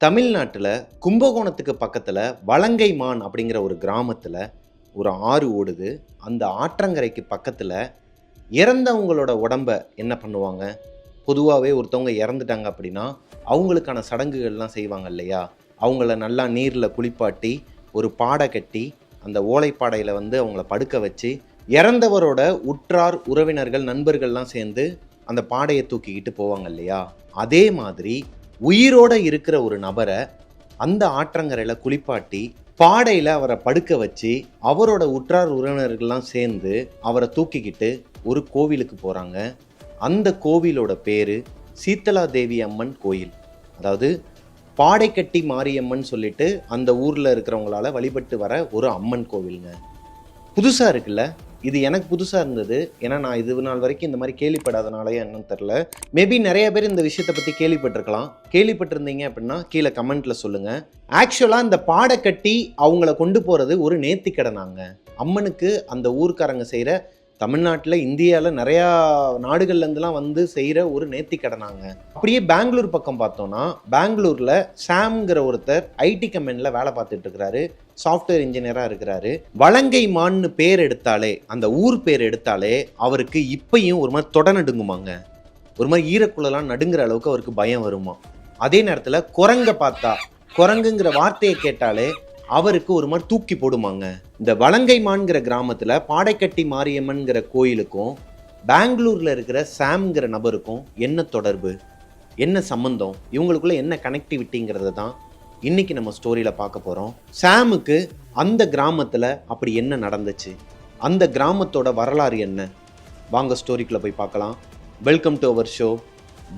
தமிழ்நாட்டில் கும்பகோணத்துக்கு பக்கத்தில் வலங்கைமான் அப்படிங்கிற ஒரு கிராமத்தில் ஒரு ஆறு ஓடுது. அந்த ஆற்றங்கரைக்கு பக்கத்தில் இறந்தவங்களோட உடம்ப என்ன பண்ணுவாங்க? பொதுவாகவே ஒருத்தவங்க இறந்துட்டாங்க அப்படின்னா அவங்களுக்கான சடங்குகள்லாம் செய்வாங்க இல்லையா? அவங்கள நல்லா நீரில் குளிப்பாட்டி ஒரு பாடை கட்டி அந்த ஓலைப்பாடையில் அவங்கள படுக்க வச்சு இறந்தவரோட உற்றார் உறவினர்கள் நண்பர்கள்லாம் சேர்ந்து அந்த பாடையை தூக்கிக்கிட்டு போவாங்க இல்லையா? அதே மாதிரி உயிரோட இருக்கிற ஒரு நபரை அந்த ஆற்றங்கரையில் குளிப்பாட்டி பாடையில் அவரை படுக்க வச்சு அவரோட உற்றார் உறவினர்கள்லாம் சேர்ந்து அவரை தூக்கிக்கிட்டு ஒரு கோவிலுக்கு போகிறாங்க. அந்த கோவிலோட பேர் சீத்தலா தேவி அம்மன் கோயில். அதாவது பாடைக்கட்டி மாரியம்மன் சொல்லிட்டு அந்த ஊரில் இருக்கிறவங்களால வழிபட்டு வர ஒரு அம்மன் கோவிலுங்க. புதுசாக இருக்குல்ல? இது எனக்கு புதுசாக இருந்தது. ஏன்னா நான் இது நாள் வரைக்கும் இந்த மாதிரி கேள்விப்படாதனாலே என்னன்னு தெரில. மேபி நிறைய பேர் இந்த விஷயத்தை பற்றி கேள்விப்பட்டிருக்கலாம். கேள்விப்பட்டிருந்தீங்க அப்படின்னா கீழே கமெண்ட்டில் சொல்லுங்கள். ஆக்சுவலாக இந்த பாடை கட்டி அவங்கள கொண்டு போகிறது ஒரு நேர்த்திக்கடனாங்க. அம்மனுக்கு அந்த ஊர்க்காரங்க செய்கிற, தமிழ்நாட்டில் இந்தியாவில் நிறையா நாடுகள்லேருந்துலாம் வந்து செய்கிற ஒரு நேர்த்திக்கடனாங்க. அப்படியே பெங்களூர் பக்கம் பார்த்தோன்னா, பெங்களூரில் சாம்ங்கிற ஒருத்தர் ஐடி கம்பெனியில் வேலை பார்த்துட்டு இருக்கிறாரு. சாஃப்ட்வேர் இன்ஜினியராக இருக்கிறாரு. வலங்கைமான்னு பேர் எடுத்தாலே, அந்த ஊர் பேர் எடுத்தாலே அவருக்கு இப்பையும் ஒரு மாதிரி தொட நடுங்குமாங்க. ஒரு மாதிரி ஈரக்குள்ளலாம் நடுங்கிற அளவுக்கு அவருக்கு பயம் வருமா. அதே நேரத்தில் குரங்க பார்த்தா, குரங்குங்கிற வார்த்தையை கேட்டாலே அவருக்கு ஒரு மாதிரி தூக்கி போடுமாங்க. இந்த வலங்கைமான்கிற கிராமத்தில் பாடைக்கட்டி மாரியம்மன்கிற கோயிலுக்கும் பெங்களூரில் இருக்கிற சாம்ங்கிற நபருக்கும் என்ன தொடர்பு, என்ன சம்பந்தம், இவங்களுக்குள்ள என்ன கனெக்டிவிட்டிங்கிறத தான் இன்னைக்கு நம்ம ஸ்டோரியில் பார்க்க போகிறோம். சாமுக்கு அந்த கிராமத்தில் அப்படி என்ன நடந்துச்சு, அந்த கிராமத்தோட வரலாறு என்ன, வாங்க ஸ்டோரிக்குள்ளே போய் பார்க்கலாம். Welcome to our show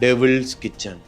devil's kitchen.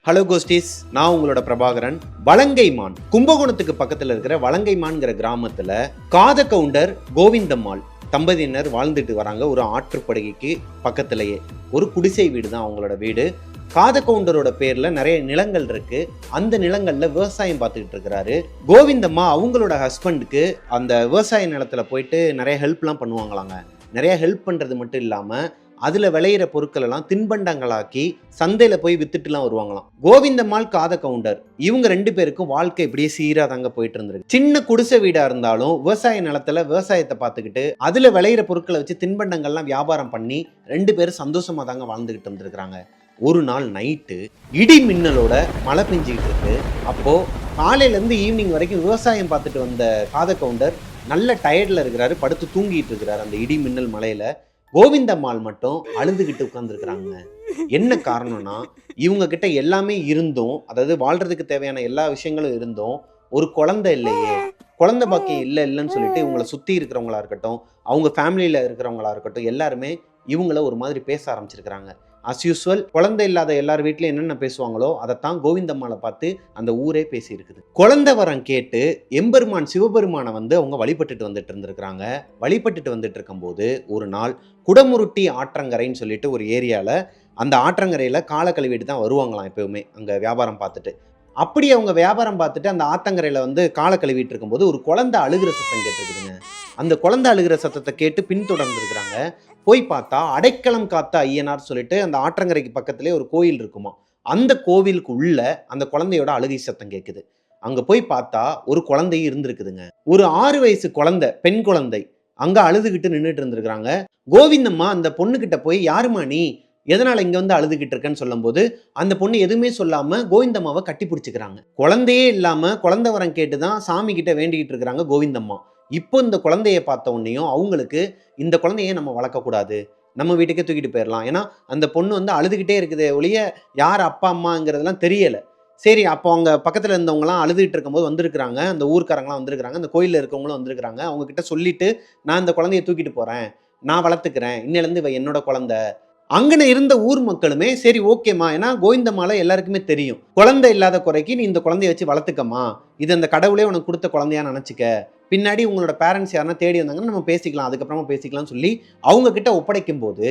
Hello ghosties, நான் உங்களோட பிரபாகரன். வலங்கைமான், கும்பகோணத்துக்கு பக்கத்தில் இருக்கிற வலங்கைமான்கிற கிராமத்தில் காத கவுண்டர் கோவிந்தம்மாள் தம்பதியினர் வாழ்ந்துட்டு வராங்க. ஒரு ஆற்றுப்படுகைக்கு பக்கத்திலேயே ஒரு குடிசை வீடு தான் அவங்களோட வீடு. காத கவுண்டரோட பேர்ல நிறைய நிலங்கள் இருக்கு. அந்த நிலங்கள்ல விவசாயம் பார்த்துக்கிட்டு இருக்கிறாரு. கோவிந்தம்மா அவங்களோட ஹஸ்பண்டுக்கு அந்த விவசாய நிலத்துல போயிட்டு நிறைய ஹெல்ப்லாம் பண்ணுவாங்களாங்க. நிறைய ஹெல்ப் பண்றது மட்டும் இல்லாம அதுல விளையிற பொருட்கள் எல்லாம் தின்பண்டங்களாக்கி சந்தையில போய் வித்துட்டுலாம் வருவாங்களாம். கோவிந்தம்மாள், காத கவுண்டர், இவங்க ரெண்டு பேருக்கும் வாழ்க்கை இப்படியே சீரா தாங்க போயிட்டு இருந்திருக்கு. சின்ன குடிசை வீடா இருந்தாலும் விவசாய நிலத்துல விவசாயத்தை பார்த்துக்கிட்டு அதுல விளையிற பொருட்களை வச்சு தின்பண்டங்கள்லாம் வியாபாரம் பண்ணி ரெண்டு பேரும் சந்தோஷமா தாங்க வாழ்ந்துகிட்டு இருந்திருக்கிறாங்க. ஒரு நாள் நைட்டு இடி மின்னலோட மழை பெஞ்சிக்கிட்டு இருக்கு. அப்போ காலையில இருந்து ஈவினிங் வரைக்கும் விவசாயம் பார்த்துட்டு வந்த காத கவுண்டர் நல்ல டயர்ட்ல இருக்கிறாரு, படுத்து தூங்கிட்டு இருக்கிறாரு அந்த இடி மின்னல் மலையில. கோவிந்தம்மாள் மட்டும் அழுதுகிட்டு உட்கார்ந்துருக்கிறாங்க. என்ன காரணம்னா, இவங்க கிட்ட எல்லாமே இருந்தும், அதாவது வாழ்றதுக்கு தேவையான எல்லா விஷயங்களும் இருந்தும் ஒரு குழந்தை இல்லையே, குழந்தை பாக்கியம் இல்லைன்னு சொல்லிட்டு இவங்களை சுத்தி இருக்கிறவங்களா இருக்கட்டும், அவங்க ஃபேமிலியில இருக்கிறவங்களா இருக்கட்டும், எல்லாருமே இவங்கள ஒரு மாதிரி பேச ஆரம்பிச்சிருக்கிறாங்க. அஸ் யூஸ்வல் குழந்தை இல்லாத எல்லார் வீட்லையும் என்னென்ன பேசுவாங்களோ அதைத்தான் கோவிந்தம்மாளை பார்த்து அந்த ஊரே பேசி இருக்குது. குழந்தை வரம் கேட்டு எம்பெருமான் சிவபெருமானை அவங்க வழிபட்டுட்டு வந்துட்டு இருந்திருக்கிறாங்க. வழிபட்டுட்டு வந்துட்டு இருக்கும்போது ஒரு நாள் குடமுருட்டி ஆற்றங்கரைன்னு சொல்லிட்டு ஒரு ஏரியாவில், அந்த ஆற்றங்கரையில் காலை கழுவிட்டு தான் வருவாங்களாம் எப்பவுமே அங்கே வியாபாரம் பார்த்துட்டு. அப்படி அவங்க வியாபாரம் பார்த்துட்டு அந்த ஆத்தங்கரையில் காலை கழுவிட்டு இருக்கும்போது ஒரு குழந்தை அழுகிற சத்தம் கேட்டுருக்குதுங்க. அந்த குழந்தை அழுகிற சத்தத்தை கேட்டு பின்தொடர்ந்து இருக்கிறாங்க. போய் பார்த்தா அடைக்கலம் காத்த ஐயனார் சொல்லிட்டு அந்த ஆற்றங்கரைக்கு பக்கத்திலே ஒரு கோயில் இருக்குமா. அந்த கோவிலுக்கு உள்ள அந்த குழந்தையோட அழுகை சத்தம் கேட்குது. அங்க போய் பார்த்தா ஒரு குழந்தை இருந்திருக்குதுங்க. ஒரு 6 வயசு குழந்தை, பெண் குழந்தை அங்க அழுதுகிட்டு நின்றுட்டு இருந்திருக்கிறாங்க. கோவிந்தம்மா அந்த பொண்ணுகிட்ட போய், யாருமா நீ, எதனால இங்க அழுதுகிட்டு இருக்கேன்னு சொல்லும் போது அந்த பொண்ணு எதுவுமே சொல்லாம கோவிந்தம்மாவை கட்டி பிடிச்சிக்கிறாங்க. குழந்தையே இல்லாம குழந்தை வரம் கேட்டுதான் சாமி கிட்ட வேண்டிக்கிட்டு இருக்கிறாங்க கோவிந்தம்மா. இப்போ இந்த குழந்தைய பார்த்த உடனேயும் அவங்களுக்கு, இந்த குழந்தைய நம்ம வளர்க்கக்கூடாது, நம்ம வீட்டுக்கே தூக்கிட்டு போயிடலாம். ஏன்னா அந்த பொண்ணு அழுதுகிட்டே இருக்குதே ஒழிய யார் அப்பா அம்மாங்கிறதுலாம் தெரியல. சரி, அப்போ அவங்க பக்கத்தில் இருந்தவங்கலாம் அழுதுகிட்டு இருக்கும்போது வந்திருக்கிறாங்க, அந்த ஊர்க்காரங்களாம் வந்திருக்கிறாங்க, அந்த கோயிலில் இருக்கவங்களும் வந்திருக்கிறாங்க. அவங்க கிட்ட சொல்லிட்டு, நான் இந்த குழந்தைய தூக்கிட்டு போறேன், நான் வளர்த்துக்கிறேன், இன்னிலேருந்து இவ என்னோட குழந்தை. அங்கன இருந்த ஊர் மக்களுமே சரி ஓகேம்மா, ஏன்னா கோவிந்தம்மாளை எல்லாருக்குமே தெரியும், குழந்தை இல்லாத குறைக்கு நீ இந்த குழந்தைய வச்சு வளர்த்துக்கம்மா, இது அந்த கடவுளே உனக்கு கொடுத்த குழந்தையா நினைச்சுக்க பின்னாடி உங்களோட பேரண்ட்ஸ் யாருன்னா தேடி வந்தாங்கன்னா நம்ம பேசிக்கலாம், அதுக்கப்புறமா பேசிக்கலாம்னு சொல்லி அவங்க கிட்ட ஒப்படைக்கும் போது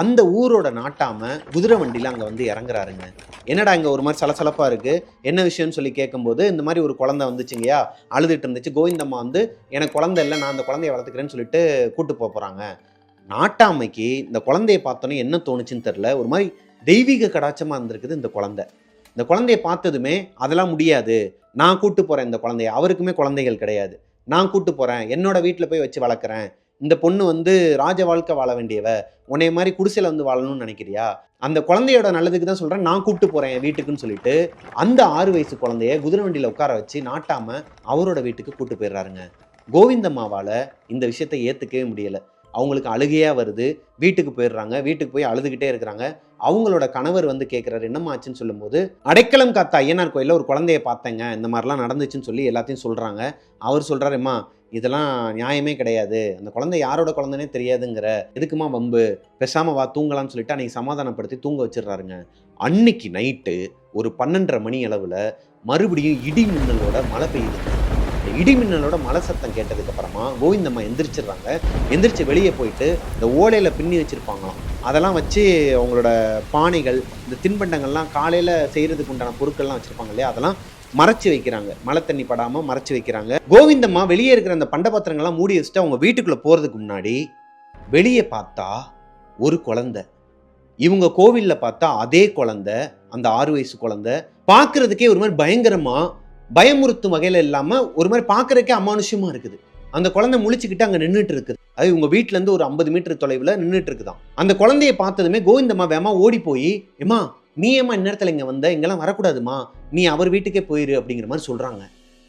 அந்த ஊரோட நாட்டாம குதிரை வண்டியில் அங்கே வந்து இறங்குறாருங்க. என்னடா இங்கே ஒரு மாதிரி சலசலப்பாக இருக்குது, என்ன விஷயம்னு சொல்லி கேட்கும்போது இந்த மாதிரி ஒரு குழந்தை வந்துச்சுங்கய்யா, அழுதுட்டு இருந்துச்சு. கோவிந்தம்மா வந்து எனக்கு குழந்தை இல்லை, நான் அந்த குழந்தைய வளர்த்துக்கிறேன்னு சொல்லிட்டு கூட்டு போகிறாங்க. நாட்டாமைக்கு இந்த குழந்தைய பார்த்தோன்னே என்ன தோணுச்சுன்னு தெரில, ஒரு மாதிரி தெய்வீக கடாட்சமாக இருந்திருக்குது இந்த குழந்தை. இந்த குழந்தைய பார்த்ததுமே அதெல்லாம் முடியாது, நான் கூட்டு போகிறேன் இந்த குழந்தைய, அவருக்குமே குழந்தைகள் கிடையாது, நான் கூட்டு போகிறேன், என்னோட வீட்டில் போய் வச்சு வளர்க்குறேன், இந்த பொண்ணு வந்து ராஜ வாழ்க்கை வாழ வேண்டியவ, உன்னைய மாதிரி குடிசையில் வந்து வாழணும்னு நினைக்கிறியா, அந்த குழந்தையோட நல்லதுக்கு தான் சொல்கிறேன், நான் கூப்பிட்டு போகிறேன் என் வீட்டுக்குன்னு சொல்லிட்டு அந்த 6 வயசு குழந்தைய குதிரை வண்டியில் உட்கார வச்சு நாட்டாம அவரோட வீட்டுக்கு கூட்டு போயிடுறாருங்க. கோவிந்தம்மாவால் இந்த விஷயத்தை ஏற்றுக்கவே முடியலை. அவங்களுக்கு அழுகையாக வருது. வீட்டுக்கு போயிடுறாங்க. வீட்டுக்கு போய் அழுதுகிட்டே இருக்கிறாங்க. அவங்களோட கணவர் வந்து கேட்குறாரு என்னம்மா ஆச்சுன்னு சொல்லும்போது, அடைக்கலம் காத்த ஐயனார் கோயிலில் ஒரு குழந்தைய பார்த்தேங்க, இந்த மாதிரிலாம் நடந்துச்சுன்னு சொல்லி எல்லாத்தையும் சொல்கிறாங்க. அவர் சொல்கிறாரும்மா, இதெல்லாம் நியாயமே கிடையாது, அந்த குழந்தை யாரோட குழந்தைனே தெரியாதுங்கிற, எதுக்குமா வம்பு, பேசாமல் வா தூங்கலாம்னு சொல்லிட்டு அன்றைக்கி சமாதானப்படுத்தி தூங்க வச்சிடுறாருங்க. அன்னைக்கு நைட்டு ஒரு 12:30 மணி அளவில் மறுபடியும் இடி மின்னலோட மழை பெய்யுதுங்க. இடி மின்னலோட மழை சத்தம் கேட்டதுக்கு அப்புறமா கோவிந்தம்மா எந்திரிச்சிடுறாங்க. எந்திரிச்சு வெளியே போயிட்டு இந்த ஓலையில் பின்னி வச்சுருப்பாங்களாம், அதெல்லாம் வச்சு அவங்களோட பானைகள், இந்த தின்பண்டங்கள்லாம் காலையில் செய்கிறதுக்கு உண்டான பொருட்கள்லாம் வச்சுருப்பாங்க இல்லையா, அதெல்லாம் மறைச்சி வைக்கிறாங்க, மழை தண்ணி படாமல் மறைச்சி வைக்கிறாங்க. கோவிந்தம்மா வெளியே இருக்கிற அந்த பண்டபாத்திரங்கள்லாம் மூடி வச்சுட்டு அவங்க வீட்டுக்குள்ளே போகிறதுக்கு முன்னாடி வெளியே பார்த்தா ஒரு குழந்தை, இவங்க கோவிலில் பார்த்தா அதே குழந்தை, அந்த 6 வயசு குழந்தை பார்க்கறதுக்கே ஒரு மாதிரி பயங்கரமாக பயமுறுத்தும் வகையில் இல்லாமல் ஒரு மாதிரி பார்க்கறதுக்கே அமானுஷ்யமாக இருக்குது. அந்த குழந்தை முழிச்சுக்கிட்டு அங்கே நின்றுட்டு இருக்குது. அது இவங்க வீட்டிலேருந்து ஒரு 50 மீட்டர் தொலைவில் நின்றுட்டு இருக்குதான். அந்த குழந்தைய பார்த்ததுமே கோவிந்தம்மா வேமா ஓடி போய், ஏமா நீ ஏமா இந்நேரத்தில் இங்கே வந்த, இங்கெல்லாம் வரக்கூடாதுமா, நீ அவர் வீட்டுக்கே போயிரு அப்படிங்கிற மாதிரி சொல்கிறாங்க.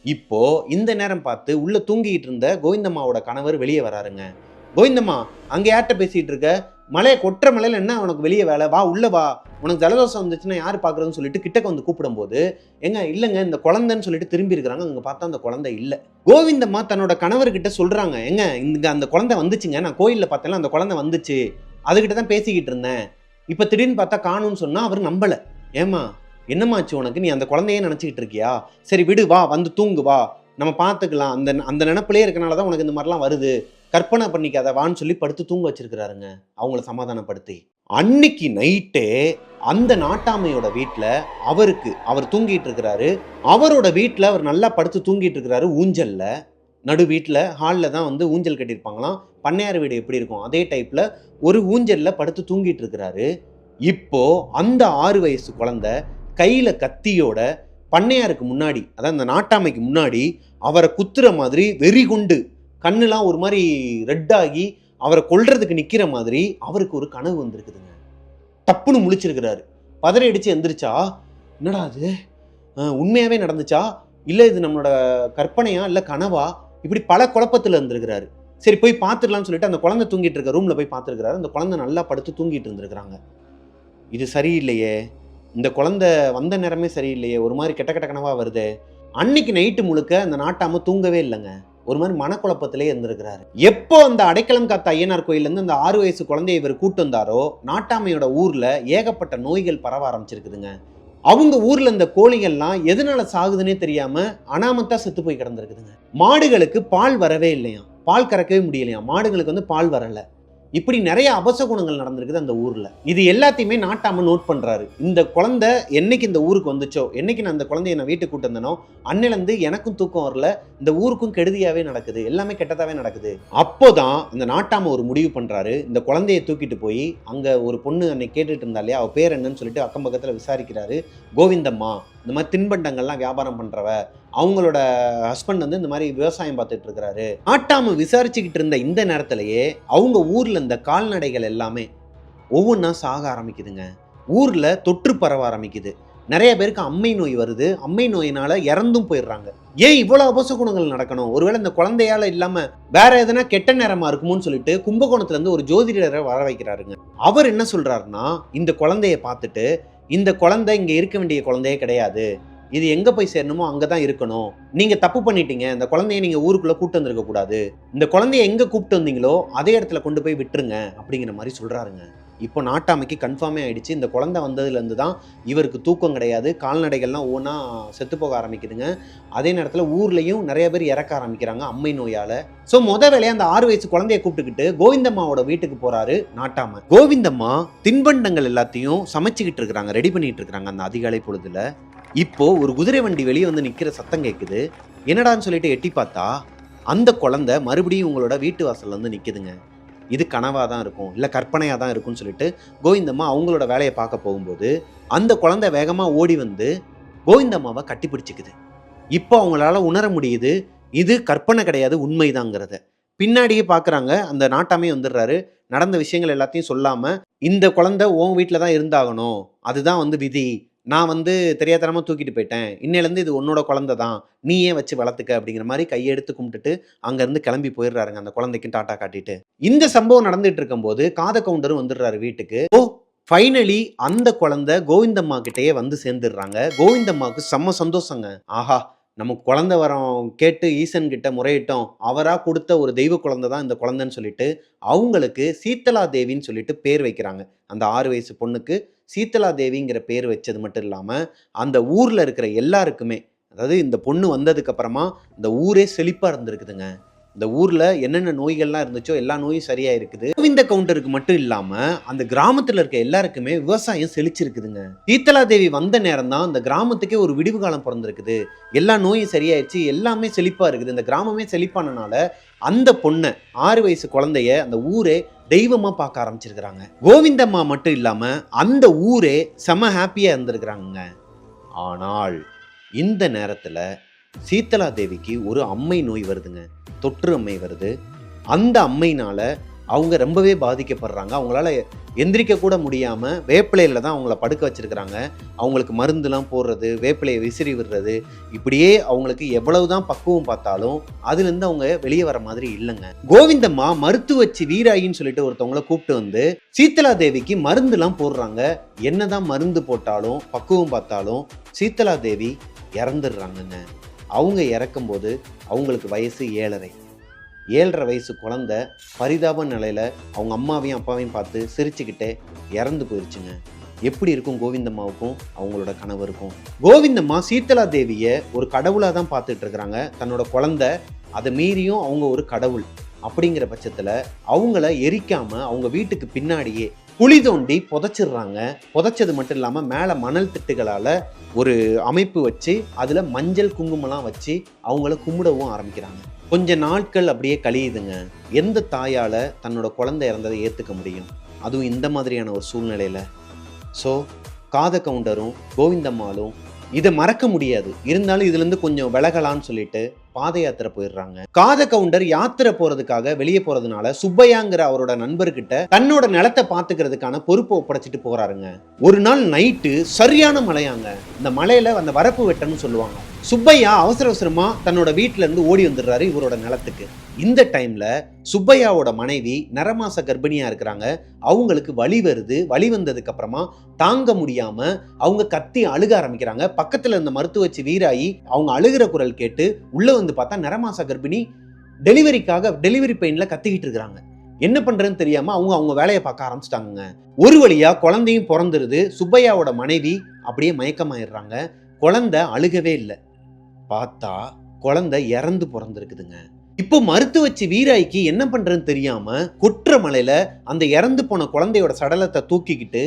இப்போ இந்த நேரம் பார்த்து உள்ளே தூங்கிட்டு இருந்த கோவிந்தம்மாவோட கணவர் வெளியே வராருங்க. கோவிந்தம்மா அங்கே யார்கிட்ட பேசிகிட்டு இருக்க, மலையை கொட்டுற மலையில் என்ன உனக்கு வெளியே வேலை, வா உள்ளே வா, உனக்கு ஜலதோஷம் வந்துச்சுன்னா யார் பார்க்குறதுன்னு சொல்லிட்டு கிட்டக்க வந்து கூப்பிடும்போது, எங்க இல்லைங்க இந்த குழந்தைன்னு சொல்லிட்டு திரும்பி இருக்கிறாங்க. அங்கே பார்த்தா அந்த குழந்தை இல்லை. கோவிந்தம்மா தன்னோட கணவர்கிட்ட சொல்கிறாங்க, எங்க இங்கே அந்த குழந்தை வந்துச்சுங்க, நான் கோயிலில் பார்த்தேன்னா அந்த குழந்தை வந்துச்சு, அதுகிட்ட தான் பேசிக்கிட்டு இருந்தேன், இப்போ திடீர்னு பார்த்தா காணும்னு சொன்னால் அவர் நம்பலை. ஏமா என்னமாச்சு உனக்கு, நீ அந்த குழந்தையே நினச்சிக்கிட்டு இருக்கியா, சரி விடு, வா வந்து தூங்கு, வா நம்ம பார்த்துக்கலாம், அந்த நினப்பிலே இருக்கனால தான் உனக்கு இந்த மாதிரிலாம் வருது, கற்பனை பண்ணிக்காத வான்னு சொல்லி படுத்து தூங்க வச்சிருக்கிறாருங்க அவங்கள சமாதானப்படுத்தி. அன்னைக்கு நைட்டே அந்த நாட்டாமையோட வீட்டில் அவர் தூங்கிட்டு இருக்கிறாரு. அவரோட வீட்டில் அவர் நல்லா படுத்து தூங்கிட்டு இருக்கிறாரு. ஊஞ்சல்ல நடு வீட்டில் ஹாலில் தான் வந்து ஊஞ்சல் கட்டியிருப்பாங்களாம். பண்ணையார் வீடு எப்படி இருக்கும் அதே டைப்பில் ஒரு ஊஞ்சலில் படுத்து தூங்கிட்டு இருக்கிறாரு. இப்போ அந்த 6 வயசு குழந்தை கையில் கத்தியோட பண்ணையாருக்கு முன்னாடி, அதாவது அந்த நாட்டாமைக்கு முன்னாடி அவரை குத்துற மாதிரி வெறி கொண்டு கண்ணுலாம் ஒரு மாதிரி ரெட்டாகி அவரை கொல்றதுக்கு நிற்கிற மாதிரி அவருக்கு ஒரு கனவு வந்திருக்குதுங்க. தப்புன்னு முழிச்சிருக்கிறாரு. பதறி அடித்து எந்திரிச்சா, என்னடா அது உண்மையாகவே நடந்துச்சா, இல்லை இது நம்மளோட கற்பனையா, இல்லை கனவா, இப்படி பல குழப்பத்தில் இருந்திருக்கிறாரு. சரி போய் பார்த்துடலான்னு சொல்லிட்டு அந்த குழந்தை தூங்கிட்டு இருக்க ரூமில் போய் பார்த்துருக்கிறாரு. அந்த குழந்தை நல்லா படுத்து தூங்கிட்டு இருந்திருக்கிறாங்க. இது சரியில்லையே, இந்த குழந்தை வந்த நேரமே சரியில்லையே, ஒரு மாதிரி கெட்ட கெட்ட கனவாக வருது. அன்னைக்கு நைட்டு முழுக்க அந்த நாட்டாம தூங்கவே இல்லைங்க. ஒரு மாதிரி மனக்குழப்பத்திலே இருந்திருக்கிறாரு. எப்போ அந்த அடைக்கலம் காத்த ஐயனார் கோயிலேருந்து அந்த 6 வயசு குழந்தைய இவர் கூட்டு வந்தாரோ, நாட்டாமையோட ஊர்ல ஏகப்பட்ட நோய்கள் பரவ ஆரம்பிச்சிருக்குதுங்க. அவங்க ஊர்ல இந்த கோழிகள்லாம் எதனால சாகுதுன்னே தெரியாம அனாமத்தா செத்து போய் கிடந்திருக்குதுங்க. மாடுகளுக்கு பால் வரவே இல்லையா, பால் கறக்கவே முடியலையா, மாடுகளுக்கு வந்து பால் வரல. இப்படி நிறைய அபசகுணங்கள் நடந்திருக்குது அந்த ஊர்ல. இது எல்லாத்தையுமே நாட்டாம நோட் பண்றாரு. இந்த குழந்தை என்னைக்கு இந்த ஊருக்கு வந்துச்சோ, என்னைக்கு நான் அந்த குழந்தைய நான் வீட்டுக்கு கூட்டு வந்தனோ, அன்னிலிருந்து எனக்கும் தூக்கம் வரல, இந்த ஊருக்கும் கெடுதியாவே நடக்குது, எல்லாமே கெட்டதாவே நடக்குது. அப்போதான் இந்த நாட்டாம ஒரு முடிவு பண்றாரு. இந்த குழந்தைய தூக்கிட்டு போய் அங்க ஒரு பொண்ணு அன்னைக்கு கேட்டுட்டு இருந்தா இல்லையா, அவ பேர் என்னன்னு சொல்லிட்டு அக்கம் பக்கத்துல விசாரிக்கிறாரு. கோவிந்தம்மா, இந்த மாதிரி தின்பண்டங்கள்லாம் வியாபாரம் பண்றவ, அவங்களோட ஹஸ்பண்ட் வந்து இந்த மாதிரி விவசாயம் பார்த்துட்டு இருக்கிறாரு. நாட்டாம விசாரிச்சுக்கிட்டு இருந்த இந்த நேரத்திலேயே அவங்க ஊர்ல இந்த கால்நடைகள் எல்லாமே ஒவ்வொன்றா சாக ஆரம்பிக்குதுங்க. ஊர்ல தொற்று பரவ ஆரம்பிக்குது. நிறைய பேருக்கு அம்மை நோய் வருது. அம்மை நோயினால இறந்தும் போயிடுறாங்க. ஏன் இவ்வளவு அபசகுணங்கள் நடக்கணும், ஒருவேளை இந்த குழந்தையால இல்லாம வேற எதனா கெட்ட நேரமா இருக்குமோன்னு சொல்லிட்டு கும்பகோணத்துல இருந்து ஒரு ஜோதிடரை வர வைக்கிறாருங்க. அவர் என்ன சொல்றாருன்னா, இந்த குழந்தைய பார்த்துட்டு, இந்த குழந்தை இங்க இருக்க வேண்டிய குழந்தையே கிடையாது, இது எங்க போய் சேரணுமோ அங்கதான் இருக்கணும், நீங்க தப்பு பண்ணிட்டீங்க, இந்த குழந்தைய நீங்க ஊருக்குள்ள கூட்டு வந்திருக்க கூடாது, இந்த குழந்தைய எங்க கூப்பிட்டு வந்தீங்களோ அதே இடத்துல கொண்டு போய் விட்டுருங்க அப்படிங்கிற மாதிரி சொல்றாருங்க. இப்போ நாட்டாமைக்கு கன்ஃபார்மே ஆயிடுச்சு. இந்த குழந்தை வந்ததுலேருந்து தான் இவருக்கு தூக்கம் கிடையாது, கால்நடைகள்லாம் ஒவ்வொன்றா செத்து போக ஆரம்பிக்குதுங்க. அதே நேரத்தில் ஊர்லேயும் நிறைய பேர் இறக்க ஆரம்பிக்கிறாங்க அம்மை நோயால். ஸோ வேலையை அந்த 6 வயசு குழந்தைய கூப்பிட்டுக்கிட்டு கோவிந்தம்மாவோட வீட்டுக்கு போறாரு நாட்டாம. கோவிந்தம்மா தின்பண்டங்கள் எல்லாத்தையும் சமைச்சுக்கிட்டு இருக்கிறாங்க, ரெடி பண்ணிட்டு இருக்கிறாங்க அந்த அதிகாலை பொழுதுல. இப்போ ஒரு குதிரை வண்டி வெளியே வந்து நிக்கிற சத்தம் கேட்குது. என்னடான்னு சொல்லிட்டு எட்டி பார்த்தா அந்த குழந்தை மறுபடியும் உங்களோட வீட்டு வாசல்ல வந்து நிக்குதுங்க. இது கனவா தான் இருக்கும், இல்லை கற்பனையாக தான் இருக்கும்னு சொல்லிட்டு கோவிந்தம்மா அவங்களோட வேலையை பார்க்க போகும்போது அந்த குழந்தை வேகமாக ஓடி வந்து கோவிந்தம்மாவை கட்டி பிடிச்சிக்குது. இப்போ அவங்களால உணர முடியுது இது கற்பனை கிடையாது, உண்மைதாங்கிறத. பின்னாடியே பார்க்குறாங்க, அந்த நாட்டாமே வந்துடுறாரு. நடந்த விஷயங்கள் எல்லாத்தையும் சொல்லாமல், இந்த குழந்தை உன் வீட்டில் தான் இருந்தாகணும், அதுதான் வந்து விதி, நான் வந்து தெரியாதனமாக தூக்கிட்டு போயிட்டேன், இன்னையிலேருந்து இது உன்னோட குழந்தை தான், நீயே வச்சு வளர்த்துக்க அப்படிங்கிற மாதிரி கையெடுத்து கும்பிட்டுட்டு அங்கேருந்து கிளம்பி போயிடுறாருங்க அந்த குழந்தைக்கு டாட்டா காட்டிட்டு. இந்த சம்பவம் நடந்துட்டு இருக்கும்போது காத கவுண்டரும் வந்துடுறாரு வீட்டுக்கு. ஃபைனலி அந்த குழந்தை கோவிந்தம்மா கிட்டேயே வந்து சேர்ந்துடுறாங்க. கோவிந்தம்மாவுக்கு செம்ம சந்தோஷங்க. ஆஹா, நமக்கு குழந்தை வரம் கேட்டு ஈசன் கிட்ட முறையிட்டோம், அவராக கொடுத்த ஒரு தெய்வ குழந்தை தான் இந்த குழந்தைன்னு சொல்லிட்டு அவங்களுக்கு சீத்தலா தேவின்னு சொல்லிட்டு பேர் வைக்கிறாங்க. அந்த 6 வயசு பொண்ணுக்கு சீத்தலா தேவிங்கிற பேர் வச்சது மட்டும் இல்லாமல் அந்த ஊரில் இருக்கிற எல்லாருக்குமே, அதாவது இந்த பொண்ணு வந்ததுக்கு அப்புறமா இந்த ஊரே செழிப்பாக இருந்திருக்குதுங்க. இந்த ஊரில் என்னென்ன நோய்கள்லாம் இருந்துச்சோ எல்லா நோயும் சரியாக இருக்குது. கோவிந்த கவுண்டருக்கு மட்டும் இல்லாமல் அந்த கிராமத்தில் இருக்க எல்லாருக்குமே விவசாயம் செழிச்சிருக்குதுங்க. சீத்தலா தேவி வந்த நேரம் தான் அந்த கிராமத்துக்கே ஒரு விடிவு காலம் பிறந்திருக்குது. எல்லா நோயும் சரியாயிடுச்சு, எல்லாமே செழிப்பாக இருக்குது. இந்த கிராமமே செழிப்பானனால அந்த பொண்ணை 6 வயசு குழந்தைய அந்த ஊரே தெய்வமாக பார்க்க ஆரம்பிச்சிருக்கிறாங்க. கோவிந்தம்மா மட்டும் இல்லாமல் அந்த ஊரே செம ஹாப்பியாக இருந்திருக்கிறாங்க. ஆனால் இந்த நேரத்தில் சீத்தலா தேவிக்கு ஒரு அம்மை நோய் வருதுங்க, தொற்று அம்மை வருது. அந்த அம்மையினால அவங்க ரொம்பவே பாதிக்கப்படுறாங்க. அவங்களால எந்திரிக்க கூட முடியாமல் வேப்பிலையில் தான் அவங்கள படுக்க வச்சிருக்கிறாங்க. அவங்களுக்கு மருந்துலாம் போடுறது, வேப்பிலையை விசிறி விடுறது, இப்படியே அவங்களுக்கு எவ்வளவுதான் பக்குவம் பார்த்தாலும் அதுலேருந்து அவங்க வெளியே வர மாதிரி இல்லைங்க. கோவிந்தம்மா மருத்துவச்சி வீராயின்னு சொல்லிட்டு ஒருத்தவங்கள கூப்பிட்டு வந்து சீத்தலா தேவிக்கு மருந்துலாம் போடுறாங்க. என்னதான் மருந்து போட்டாலும் பக்குவம் பார்த்தாலும் சீத்தலா தேவி இறந்துடுறாங்கங்க. அவங்க இறக்கும்போது அவங்களுக்கு வயசு 7.5 வயசு குழந்தை பரிதாப நிலையில் அவங்க அம்மாவையும் அப்பாவையும் பார்த்து சிரிச்சுக்கிட்டே இறந்து போயிடுச்சுங்க. எப்படி இருக்கும் கோவிந்தம்மாவுக்கும் அவங்களோட கணவருக்கும்? கோவிந்தம்மா சீத்தலா தேவியை ஒரு கடவுளாக தான் பார்த்துட்டு இருக்கிறாங்க. தன்னோட குழந்தை, அதை மீறியும் அவங்க ஒரு கடவுள் அப்படிங்கிற பட்சத்தில் அவங்கள எரிக்காமல் அவங்க வீட்டுக்கு பின்னாடியே குழி தோண்டி புதைச்சிடுறாங்க. புதைச்சது மட்டும் இல்லாமல் மேலே மணல் திட்டுகளால் ஒரு அமைப்பு வச்சு அதில் மஞ்சள் குங்குமம்லாம் வச்சு அவங்கள கும்பிடவும் ஆரம்பிக்கிறாங்க. கொஞ்ச நாட்கள் அப்படியே கழியுதுங்க. எந்த தாயால் தன்னோட குழந்தை இறந்ததை ஏற்றுக்க முடியும், அதுவும் இந்த மாதிரியான ஒரு சூழ்நிலையில்? ஸோ காத கவுண்டரும் கோவிந்தம்மாளும் இதை மறக்க முடியாது. இருந்தாலும் இதுலேருந்து கொஞ்சம் விலகலான்னு சொல்லிட்டு பாத யாத்திரை போயிடுறாங்க. காத கவுண்டர் யாத்திரை போறதுக்காக வெளியே போறதுனால சுப்பையாங்கிற அவரோட நண்பர்கிட்ட தன்னோட நிலத்தை பாத்துக்கிறதுக்கான பொறுப்பை ஒப்படைச்சிட்டு போறாருங்க. ஒரு நாள் நைட்டு சரியான மழையாங்க. இந்த மலையில அந்த வரப்பு வெட்டன்னு சொல்லுவாங்க. சுப்பையா அவசர அவசரமா தன்னோட வீட்டுல இருந்து ஓடி வந்துடுறாரு இவரோட நிலத்துக்கு. இந்த டைம்ல சுப்பையாவோட மனைவி நரமாச கர்ப்பிணியா இருக்கிறாங்க. அவங்களுக்கு வலி வருது. வலி வந்ததுக்கு அப்புறமா தாங்க முடியாம அவங்க கத்தி அழுக ஆரம்பிக்கிறாங்க. பக்கத்துல இருந்த மருத்துவச்சி வீராயி அவங்க அழுகிற குரல் கேட்டு உள்ள வந்து பார்த்தா நரமாச கர்ப்பிணி டெலிவரி பெயின்ல கத்திக்கிட்டு இருக்கிறாங்க. என்ன பண்றதுன்னு தெரியாம அவங்க வேலையை பார்க்க ஆரம்பிச்சிட்டாங்க. ஒரு வழியா குழந்தையும் பிறந்துருது. சுப்பையாவோட மனைவி அப்படியே மயக்கமாயிடுறாங்க. குழந்தை அழுகவே இல்லை. பார்த்தா குழந்தை இறந்து பிறந்திருக்குதுங்க. இப்போ மருத்துவச்சி வீராய்க்கு என்ன பண்றதுன்னு தெரியாம கொற்ற மலையில அந்த இறந்து போன குழந்தையோட சடலத்தை தூக்கிக்கிட்டு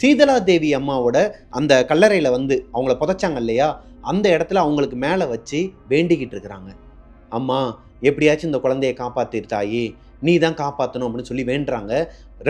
சீதலா தேவி அம்மாவோட அந்த கல்லறையில வந்து அவங்கள புதைச்சாங்க இல்லையா, அந்த இடத்துல அவங்களுக்கு மேலே வச்சு வேண்டிக்கிட்டு இருக்கிறாங்க. அம்மா, எப்படியாச்சும் இந்த குழந்தைய காப்பாத்திருத்தாயி, நீ தான் காப்பாற்றணும் அப்படின்னு சொல்லி வேண்டுறாங்க.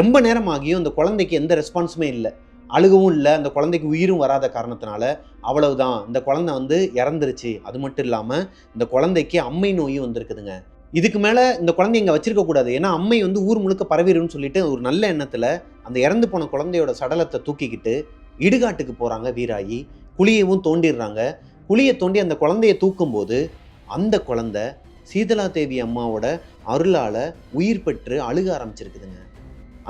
ரொம்ப நேரம் ஆகியும் அந்த குழந்தைக்கு எந்த ரெஸ்பான்ஸுமே இல்லை, அழுகவும் இல்லை. அந்த குழந்தைக்கு உயிரும் வராத காரணத்தினால அவ்வளவுதான், இந்த குழந்தை வந்து இறந்துருச்சு. அது மட்டும் இல்லாமல் இந்த குழந்தைக்கு அம்மை நோயும் வந்திருக்குதுங்க. இதுக்கு மேலே இந்த குழந்தை இங்கே வச்சிருக்க கூடாது, ஏன்னா அம்மை வந்து ஊர் முழுக்க பரவிடும்னு சொல்லிட்டு ஒரு நல்ல எண்ணத்தில் அந்த இறந்து போன குழந்தையோட சடலத்தை தூக்கிக்கிட்டு இடுகாட்டுக்கு போகிறாங்க வீராயி. குழியவும் தோண்டிடுறாங்க. குழியை தோண்டி அந்த குழந்தைய தூக்கும்போது அந்த குழந்தை சீதலா தேவி அம்மாவோட அருளால் உயிர் பெற்று அழுக ஆரம்பிச்சிருக்குதுங்க.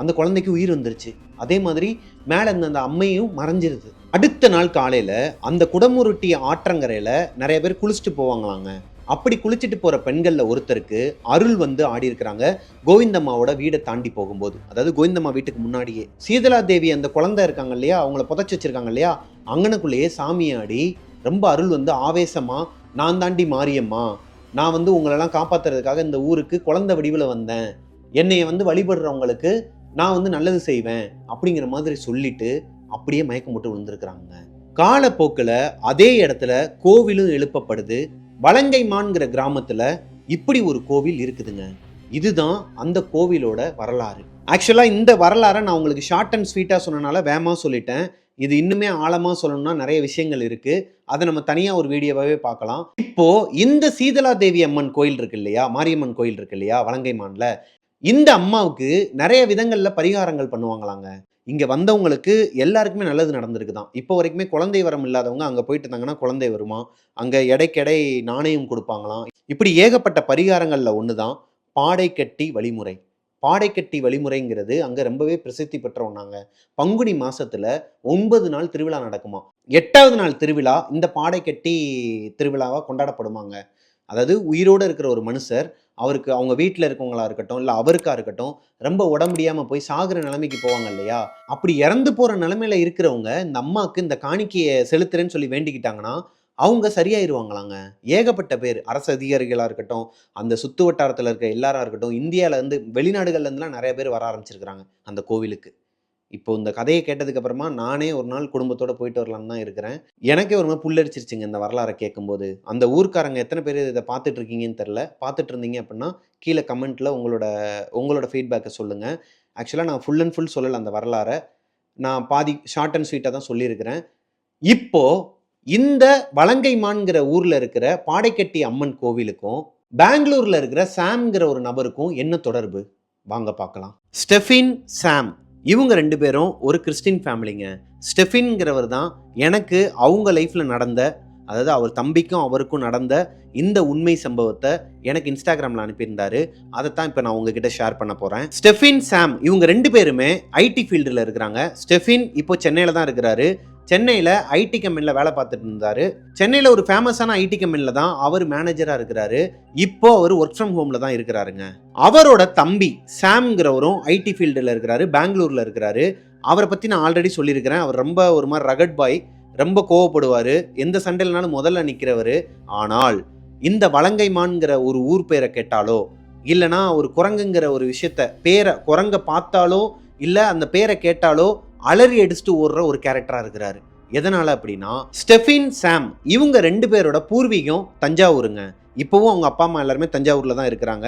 அந்த குழந்தைக்கு உயிர் வந்துருச்சு. அதே மாதிரி மேலே இருந்த அந்த அம்மையும் மறைஞ்சிருது. அடுத்த நாள் காலையில் அந்த குடமுருட்டி ஆற்றங்கரையில் நிறைய பேர் குளிச்சுட்டு போவாங்களாங்க. அப்படி குளிச்சுட்டு போற பெண்கள்ல ஒருத்தருக்கு அருள் வந்து ஆடி இருக்கிறாங்க கோவிந்தம்மாவோட வீடை தாண்டி போகும்போது. அதாவது கோவிந்தம்மா வீட்டுக்கு முன்னாடியே சீதலா தேவி அந்த குழந்தை இருக்காங்க இல்லையா, அவங்கள புதைச்சு வச்சிருக்காங்க இல்லையா, அங்கனுக்குள்ளேயே சாமியாடி ரொம்ப அருள் வந்து ஆவேசமா, நான் தாண்டி மாரியம்மா, நான் வந்து உங்களெல்லாம் காப்பாத்துறதுக்காக இந்த ஊருக்கு குழந்தை வடிவில் வந்தேன், என்னைய வந்து வழிபடுறவங்களுக்கு நான் வந்து நல்லது செய்வேன் அப்படிங்கிற மாதிரி சொல்லிட்டு அப்படியே மயக்கம் போட்டு விழுந்திருக்கிறாங்க. காலப்போக்கில் அதே இடத்துல கோவிலும் எழுப்பப்படுது. வலங்கைமான்கிற கிராமத்துல இப்படி ஒரு கோவில் இருக்குதுங்க. இதுதான் அந்த கோவிலோட வரலாறு. ஆக்சுவலா இந்த வரலாறை நான் உங்களுக்கு ஷார்ட் அண்ட் ஸ்வீட்டா சொன்னனால வேகமா சொல்லிட்டேன். இது இன்னுமே ஆழமா சொல்லணும்னா நிறைய விஷயங்கள் இருக்கு. அதை நம்ம தனியா ஒரு வீடியோவாவே பார்க்கலாம். இப்போ இந்த சீதலா தேவி அம்மன் கோயில் இருக்கு இல்லையா, மாரியம்மன் கோயில் இருக்கு இல்லையா வலங்கைமான்ல, இந்த அம்மாவுக்கு நிறைய விதங்கள்ல பரிகாரங்கள் பண்ணுவாங்களாங்க. இங்க வந்தவங்களுக்கு எல்லாருக்குமே நல்லது நடந்திருக்குதான். இப்போ வரைக்குமே குழந்தை வரம் இல்லாதவங்க அங்க போயிட்டு இருந்தாங்கன்னா குழந்தை வருமா, அங்க எடைக்கெடை நாணயம் கொடுப்பாங்களாம். இப்படி ஏகப்பட்ட பரிகாரங்கள்ல ஒண்ணுதான் பாடைக்கட்டி வழிமுறை. பாடைக்கட்டி வழிமுறைங்கிறது அங்க ரொம்பவே பிரசித்தி பெற்ற ஒண்ணாங்க. பங்குனி மாசத்துல 9 நாள் திருவிழா நடக்குமா. 8வது நாள் திருவிழா இந்த பாடைக்கட்டி திருவிழாவா கொண்டாடப்படுமாங்க. அதாவது உயிரோடு இருக்கிற ஒரு மனுஷர், அவருக்கு அவங்க வீட்டில் இருக்கவங்களா இருக்கட்டும், இல்லை அவருக்கா இருக்கட்டும், ரொம்ப உடம்பு முடியாமல் போய் சாகுற நிலைமைக்கு போவாங்க இல்லையா, அப்படி இறந்து போகிற நிலைமையில இருக்கிறவங்க இந்த அம்மாவுக்கு இந்த காணிக்கையை செலுத்துறேன்னு சொல்லி வேண்டிக்கிட்டாங்கன்னா அவங்க சரியாயிருவாங்களாங்க. ஏகப்பட்ட பேர் அரசு அதிகாரிகளாக இருக்கட்டும், அந்த சுற்று வட்டாரத்தில் இருக்க எல்லாரா இருக்கட்டும், இந்தியாவிலேருந்து வெளிநாடுகள்லேருந்துலாம் நிறைய பேர் வர ஆரம்பிச்சிருக்கிறாங்க அந்த கோவிலுக்கு. இப்போ இந்த கதையை கேட்டதுக்கு அப்புறமா நானே ஒரு நாள் குடும்பத்தோட போயிட்டு வரலாம்னு தான் இருக்கிறேன். எனக்கே ஒரு மாதிரி புல்லரிச்சிருச்சுங்க இந்த வரலாறை கேட்கும்போது. அந்த ஊர்க்காரங்க எத்தனை பேர் இதை பார்த்துட்டு இருக்கீங்கன்னு தெரில. பார்த்துட்டு இருந்தீங்க அப்படின்னா கீழே கமெண்ட்டில் உங்களோட ஃபீட்பேக்கை சொல்லுங்கள். ஆக்சுவலாக நான் ஃபுல் அண்ட் ஃபுல் சொல்லலை அந்த வரலாறை. நான் பாதி ஷார்ட் அண்ட் ஸ்வீட்டாக தான் சொல்லியிருக்கிறேன். இப்போ இந்த வலங்கைமான்கிற ஊரில் இருக்கிற பாடைக்கட்டி அம்மன் கோவிலுக்கும் பெங்களூரில் இருக்கிற சாம்ங்கிற ஒரு நபருக்கும் என்ன தொடர்பு வாங்க பார்க்கலாம். ஸ்டெஃபின், சாம் இவங்க 2 பேரும் ஒரு கிறிஸ்டின் ஃபேமிலிங்க. ஸ்டெஃபின்ங்கிறவர் தான் எனக்கு அவங்க லைஃப்பில் நடந்த, அதாவது அவர் தம்பிக்கும் அவருக்கும் நடந்த இந்த உண்மை சம்பவத்தை எனக்கு இன்ஸ்டாகிராமில் அனுப்பியிருந்தாரு. அதைத்தான் இப்போ நான் உங்ககிட்ட ஷேர் பண்ண போகிறேன். ஸ்டெஃபின், சாம் இவங்க 2 பேருமே ஐடி ஃபீல்டில் இருக்கிறாங்க. ஸ்டெஃபின் இப்போ சென்னையில் தான் இருக்கிறாரு. சென்னையில் ஐடி கம்பெனியில் வேலை பார்த்துட்டு இருந்தாரு. சென்னையில் ஒரு ஃபேமஸான ஐடி கம்பெனியில் தான் அவர் மேனேஜராக இருக்கிறாரு. இப்போ அவர் ஒர்க் ஃப்ரம் ஹோமில் தான் இருக்கிறாருங்க. அவரோட தம்பி சாம்ங்கிறவரும் ஐடி ஃபீல்டில் இருக்கிறாரு, பெங்களூரில் இருக்கிறாரு. அவரை பற்றி நான் ஆல்ரெடி சொல்லியிருக்கிறேன். அவர் ரொம்ப ஒரு மாதிரி ரகட் பாய், ரொம்ப கோவப்படுவார், எந்த சண்டையிலனாலும் முதல்ல நிற்கிறவர். ஆனால் இந்த வலங்கைமான்கிற ஒரு ஊர் பேரை கேட்டாலோ, இல்லைனா ஒரு குரங்குங்கிற ஒரு பேரை குரங்கை பார்த்தாலோ, இல்லை அந்த பேரை கேட்டாலோ அலறி அடிச்சுட்டு ஓடுற ஒரு கேரக்டராக இருக்கிறாரு. எதனால அப்படின்னா ஸ்டெஃபின், சாம் இவங்க 2 பேரோட பூர்வீகம் தஞ்சாவூருங்க. இப்போவும் அவங்க அப்பா அம்மா எல்லாருமே தஞ்சாவூரில் தான் இருக்கிறாங்க.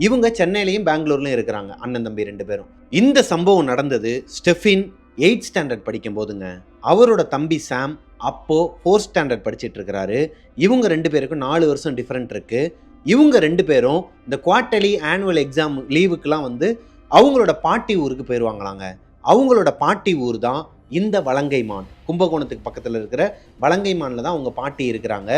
இவங்க சென்னையிலையும் பெங்களூர்லையும் இருக்கிறாங்க, அண்ணன் தம்பி 2 பேரும். இந்த சம்பவம் நடந்தது ஸ்டெஃபின் 8th ஸ்டாண்டர்ட் படிக்கும் போதுங்க. அவரோட தம்பி சாம் அப்போ 4th ஸ்டாண்டர்ட் படிச்சுட்டு இருக்கிறாரு. இவங்க 2 பேருக்கும் 4 வருஷம் டிஃப்ரெண்ட் இருக்கு. இவங்க 2 பேரும் இந்த குவார்டர்லி ஆனுவல் எக்ஸாம் லீவுக்கெல்லாம் வந்து அவங்களோட பாட்டி ஊருக்கு போயிடுவாங்களாங்க. அவங்களோட பாட்டி ஊர் தான் இந்த வலங்கைமான். கும்பகோணத்துக்கு பக்கத்தில் இருக்கிற வலங்கைமானில் தான் அவங்க பாட்டி இருக்கிறாங்க.